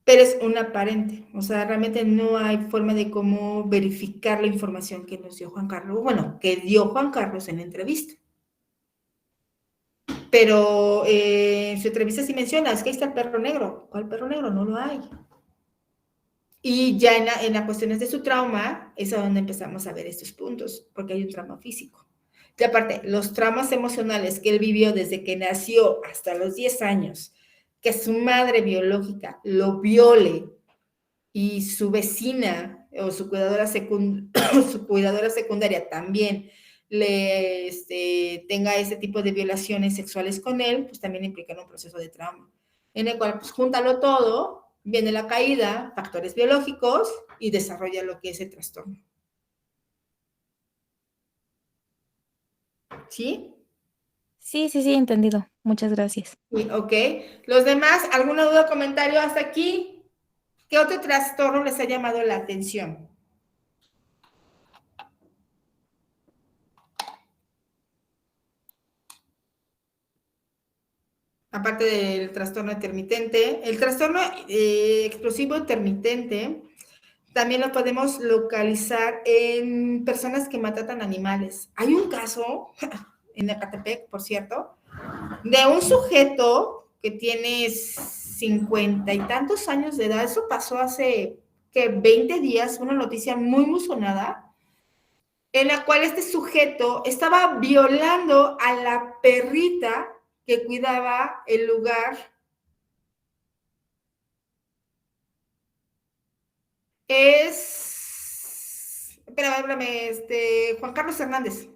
Pero es un aparente, o sea, realmente no hay forma de cómo verificar la información que nos dio Juan Carlos, bueno, que dio Juan Carlos en la entrevista. Pero en su entrevista sí menciona, es que ahí está el perro negro. ¿Cuál perro negro? No lo hay. Y ya en las cuestiones de su trauma es a donde empezamos a ver estos puntos, porque hay un trauma físico. Y aparte, los traumas emocionales que él vivió desde que nació hasta los 10 años, que su madre biológica lo viole y su vecina o su cuidadora, secundaria también tenga ese tipo de violaciones sexuales con él, pues también implica un proceso de trauma, en el cual, pues, júntalo todo, viene la caída, factores biológicos, y desarrolla lo que es el trastorno. ¿Sí? Sí, entendido. Muchas gracias. Sí, ok. Los demás, ¿alguna duda o comentario hasta aquí? ¿Qué otro trastorno les ha llamado la atención? Aparte del trastorno intermitente, el trastorno explosivo intermitente también lo podemos localizar en personas que maltratan animales. Hay un caso en Ecatepec, por cierto, de un sujeto que tiene 50 y tantos años de edad. Eso pasó hace 20 días, una noticia muy sonada, en la cual este sujeto estaba violando a la perrita que cuidaba el lugar. Espérame, Juan Carlos Hernández,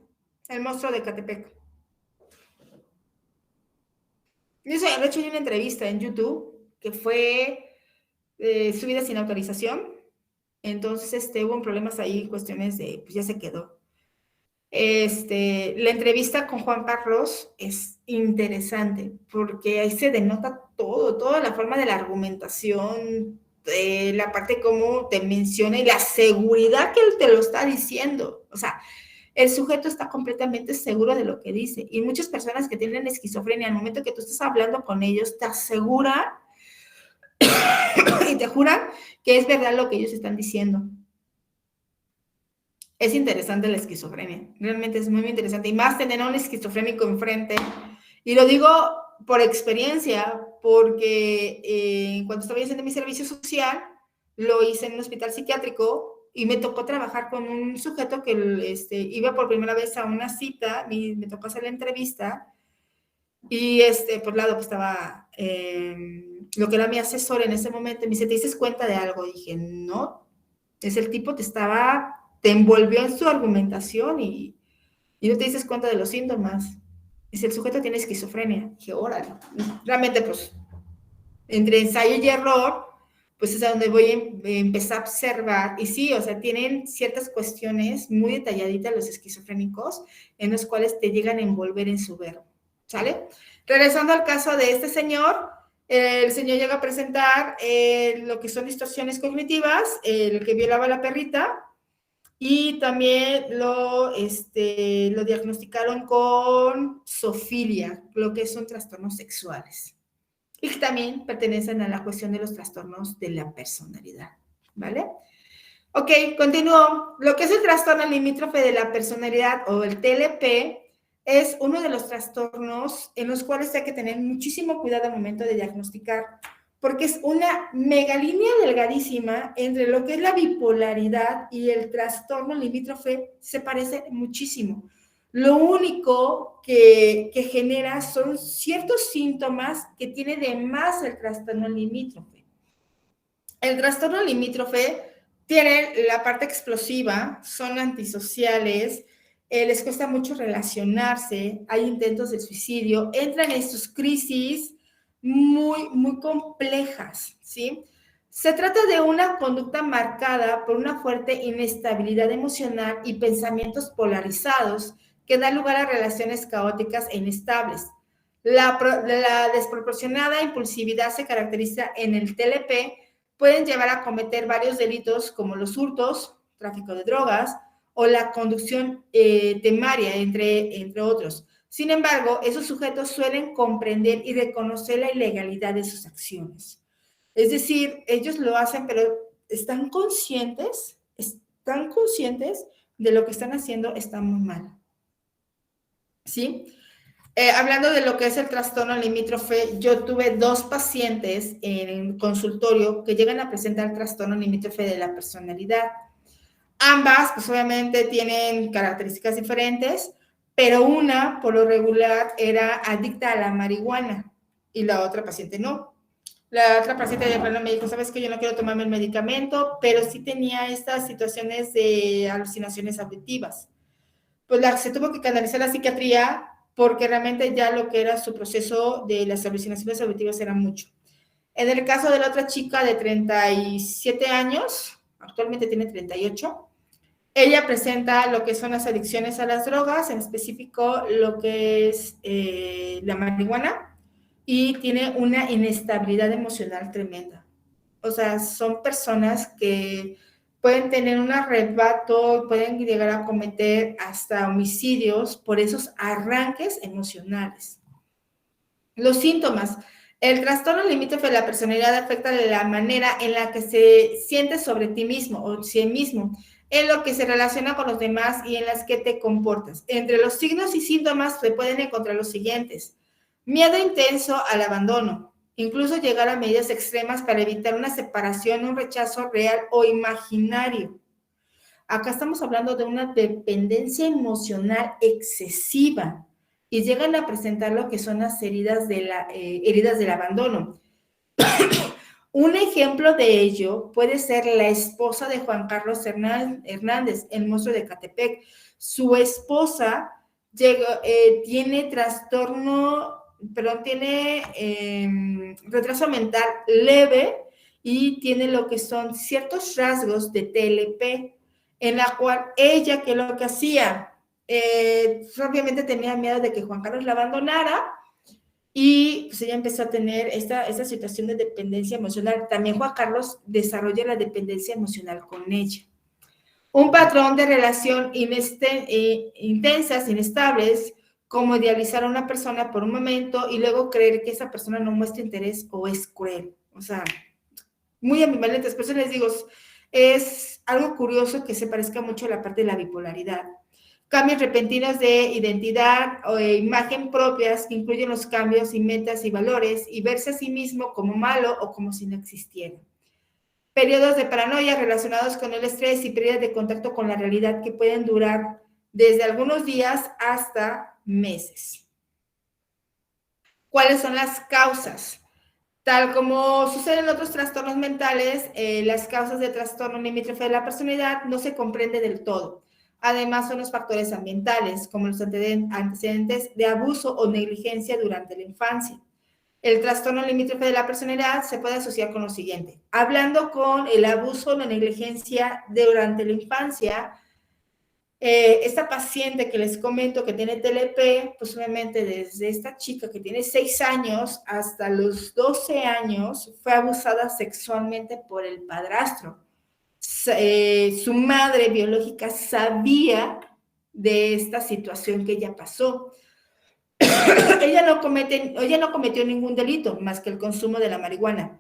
el monstruo de Ecatepec. De hecho, hay una entrevista en YouTube que fue subida sin autorización. Entonces, hubo problemas ahí, cuestiones de, pues ya se quedó. La entrevista con Juan Carlos es interesante porque ahí se denota toda la forma de la argumentación, la parte como te menciona y la seguridad que él te lo está diciendo. O sea, el sujeto está completamente seguro de lo que dice. Y muchas personas que tienen esquizofrenia, al momento que tú estás hablando con ellos, te aseguran y te juran que es verdad lo que ellos están diciendo. Es interesante la esquizofrenia, realmente es muy interesante, y más tener a un esquizofrénico enfrente, y lo digo por experiencia, porque cuando estaba haciendo mi servicio social, lo hice en un hospital psiquiátrico y me tocó trabajar con un sujeto que iba por primera vez a una cita, me tocó hacer la entrevista y por lado pues estaba lo que era mi asesor en ese momento, me dice, ¿te dices cuenta de algo? Y dije, no, es el tipo te envolvió en su argumentación y no te dices cuenta de los síntomas. Dice, el sujeto tiene esquizofrenia. Dije, órale. Realmente, pues, entre ensayo y error, pues es a donde voy a empezar a observar. Y sí, o sea, tienen ciertas cuestiones muy detalladitas los esquizofrénicos, en los cuales te llegan a envolver en su verbo. ¿Sale? Regresando al caso de este señor, el señor llega a presentar lo que son distorsiones cognitivas, el que violaba a la perrita, y también lo diagnosticaron con zoofilia, lo que son trastornos sexuales. Y que también pertenecen a la cuestión de los trastornos de la personalidad, ¿vale? Ok, continúo. Lo que es el trastorno limítrofe de la personalidad o el TLP es uno de los trastornos en los cuales hay que tener muchísimo cuidado al momento de diagnosticar, porque es una mega línea delgadísima entre lo que es la bipolaridad y el trastorno limítrofe, se parece muchísimo. Lo único que genera son ciertos síntomas que tiene de más el trastorno limítrofe. El trastorno limítrofe tiene la parte explosiva, son antisociales, les cuesta mucho relacionarse, hay intentos de suicidio, entran en sus crisis muy, muy complejas, ¿sí? Se trata de una conducta marcada por una fuerte inestabilidad emocional y pensamientos polarizados que dan lugar a relaciones caóticas e inestables. La desproporcionada impulsividad se caracteriza en el TLP, pueden llevar a cometer varios delitos como los hurtos, tráfico de drogas o la conducción temaria, entre otros. Sin embargo, esos sujetos suelen comprender y reconocer la ilegalidad de sus acciones. Es decir, ellos lo hacen, pero están conscientes de lo que están haciendo está muy mal. ¿Sí? Hablando de lo que es el trastorno limítrofe, yo tuve 2 pacientes en consultorio que llegan a presentar trastorno limítrofe de la personalidad. Ambas, pues obviamente tienen características diferentes, pero una, por lo regular, era adicta a la marihuana y la otra paciente no. La otra paciente de plano me dijo, sabes que yo no quiero tomarme el medicamento, pero sí tenía estas situaciones de alucinaciones auditivas. Pues se tuvo que canalizar a la psiquiatría porque realmente ya lo que era su proceso de las alucinaciones auditivas era mucho. En el caso de la otra chica de 37 años, actualmente tiene 38, ella presenta lo que son las adicciones a las drogas, en específico lo que es la marihuana, y tiene una inestabilidad emocional tremenda. O sea, son personas que pueden tener un arrebato, pueden llegar a cometer hasta homicidios por esos arranques emocionales. Los síntomas. El trastorno limítrofe de la personalidad afecta la manera en la que se sientes sobre ti mismo o sí mismo, en lo que se relaciona con los demás y en las que te comportas. Entre los signos y síntomas se pueden encontrar los siguientes: miedo intenso al abandono, incluso llegar a medidas extremas para evitar una separación, un rechazo real o imaginario. Acá estamos hablando de una dependencia emocional excesiva y llegan a presentar lo que son las heridas del abandono. Un ejemplo de ello puede ser la esposa de Juan Carlos Hernández, el monstruo de Ecatepec. Su esposa tiene retraso mental leve y tiene lo que son ciertos rasgos de TLP, en la cual ella, que lo que hacía, obviamente tenía miedo de que Juan Carlos la abandonara, y pues ella empezó a tener esta situación de dependencia emocional. También Juan Carlos desarrolla la dependencia emocional con ella. Un patrón de relación intensas, inestables, como idealizar a una persona por un momento y luego creer que esa persona no muestra interés o es cruel. O sea, muy ambivalentes. Por eso les digo, es algo curioso que se parezca mucho a la parte de la bipolaridad. cambios repentinos de identidad o de imagen propias que incluyen los cambios y metas y valores y verse a sí mismo como malo o como si no existiera. Periodos de paranoia relacionados con el estrés y pérdida de contacto con la realidad que pueden durar desde algunos días hasta meses. ¿Cuáles son las causas? Tal como sucede en otros trastornos mentales, las causas de trastorno limítrofe de la personalidad no se comprende del todo. Además, son los factores ambientales, como los antecedentes de abuso o negligencia durante la infancia. El trastorno limítrofe de la personalidad se puede asociar con lo siguiente. Hablando con el abuso o la negligencia durante la infancia, esta paciente que les comento que tiene TLP, pues obviamente desde esta chica que tiene 6 años hasta los 12 años fue abusada sexualmente por el padrastro. Su madre biológica sabía de esta situación que ella pasó. Ella no cometió ningún delito más que el consumo de la marihuana,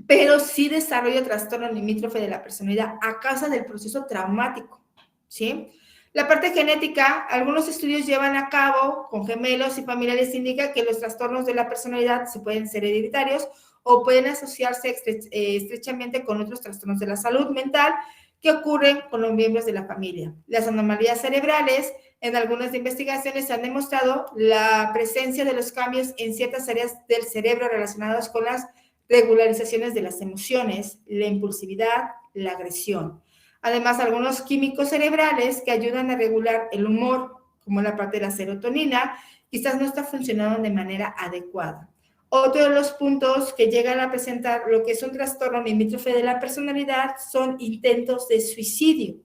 pero sí desarrolla trastorno limítrofe de la personalidad a causa del proceso traumático. ¿Sí? La parte genética, algunos estudios llevan a cabo con gemelos y familiares indica que los trastornos de la personalidad se pueden ser hereditarios o pueden asociarse estrechamente con otros trastornos de la salud mental que ocurren con los miembros de la familia. Las anomalías cerebrales, en algunas investigaciones se han demostrado la presencia de los cambios en ciertas áreas del cerebro relacionados con las regularizaciones de las emociones, la impulsividad, la agresión. Además, algunos químicos cerebrales que ayudan a regular el humor, como la parte de la serotonina, quizás no está funcionando de manera adecuada. Otro de los puntos que llegan a presentar lo que es un trastorno limítrofe de la personalidad son intentos de suicidio,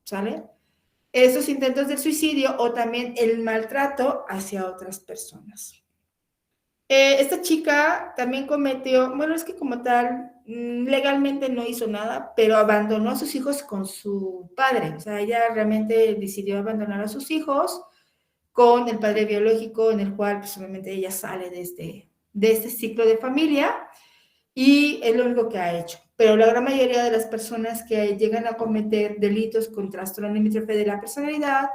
¿sale? Esos intentos de suicidio o también el maltrato hacia otras personas. Esta chica también cometió, bueno, es que como tal, legalmente no hizo nada, pero abandonó a sus hijos con su padre. O sea, ella realmente decidió abandonar a sus hijos con el padre biológico, en el cual, pues, obviamente, ella sale de este ciclo de familia y es lo único que ha hecho. Pero la gran mayoría de las personas que llegan a cometer delitos con trastorno limítrofe de la personalidad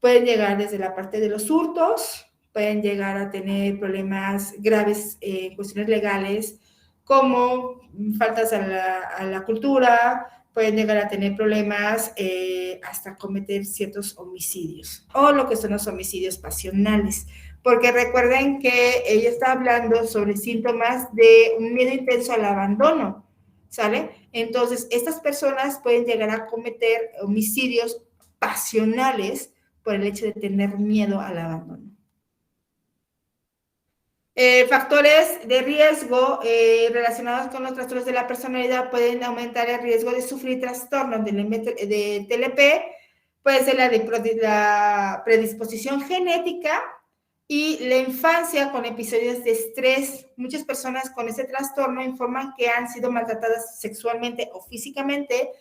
pueden llegar desde la parte de los hurtos, pueden llegar a tener problemas graves en cuestiones legales, como faltas a la cultura, pueden llegar a tener problemas hasta cometer ciertos homicidios, o lo que son los homicidios pasionales. Porque recuerden que ella está hablando sobre síntomas de un miedo intenso al abandono, ¿sale? Entonces, estas personas pueden llegar a cometer homicidios pasionales por el hecho de tener miedo al abandono. Factores de riesgo relacionados con los trastornos de la personalidad pueden aumentar el riesgo de sufrir trastornos de TLP, puede ser la predisposición genética y la infancia con episodios de estrés. Muchas personas con ese trastorno informan que han sido maltratadas sexualmente o físicamente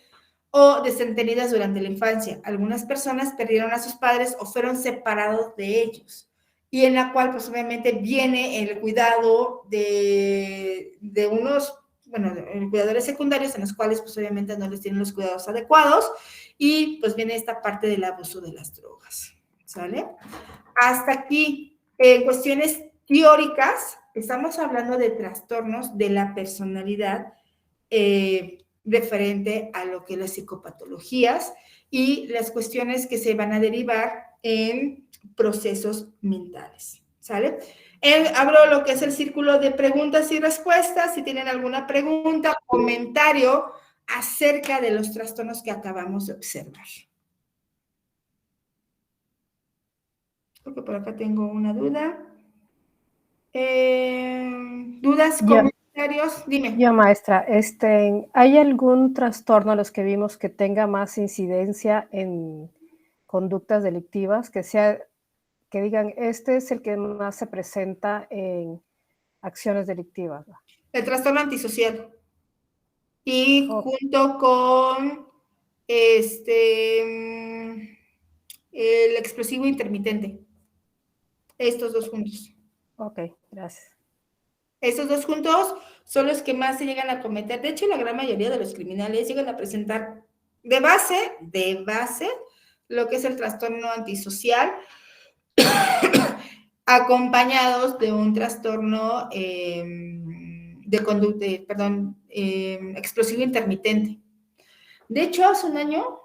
o desentendidas durante la infancia. Algunas personas perdieron a sus padres o fueron separados de ellos, y en la cual, pues, obviamente, viene el cuidado de unos, bueno, cuidadores secundarios en los cuales, pues, obviamente, no les tienen los cuidados adecuados, y, pues, viene esta parte del abuso de las drogas, ¿sale? Hasta aquí, en cuestiones teóricas, estamos hablando de trastornos de la personalidad referente a lo que las psicopatologías y las cuestiones que se van a derivar en procesos mentales, ¿sale? Abro lo que es el círculo de preguntas y respuestas. Si tienen alguna pregunta, comentario acerca de los trastornos que acabamos de observar. Porque por acá tengo una duda. ¿Dudas, comentarios? Dime. Yo, maestra, ¿hay algún trastorno a los que vimos que tenga más incidencia en conductas delictivas, que digan, este es el que más se presenta en acciones delictivas? El trastorno antisocial. Y junto con el explosivo intermitente. Estos dos juntos. Ok, gracias. Estos dos juntos son los que más se llegan a cometer. De hecho, la gran mayoría de los criminales llegan a presentar de base, lo que es el trastorno antisocial, acompañados de un trastorno de conducta, explosivo intermitente. De hecho, hace un año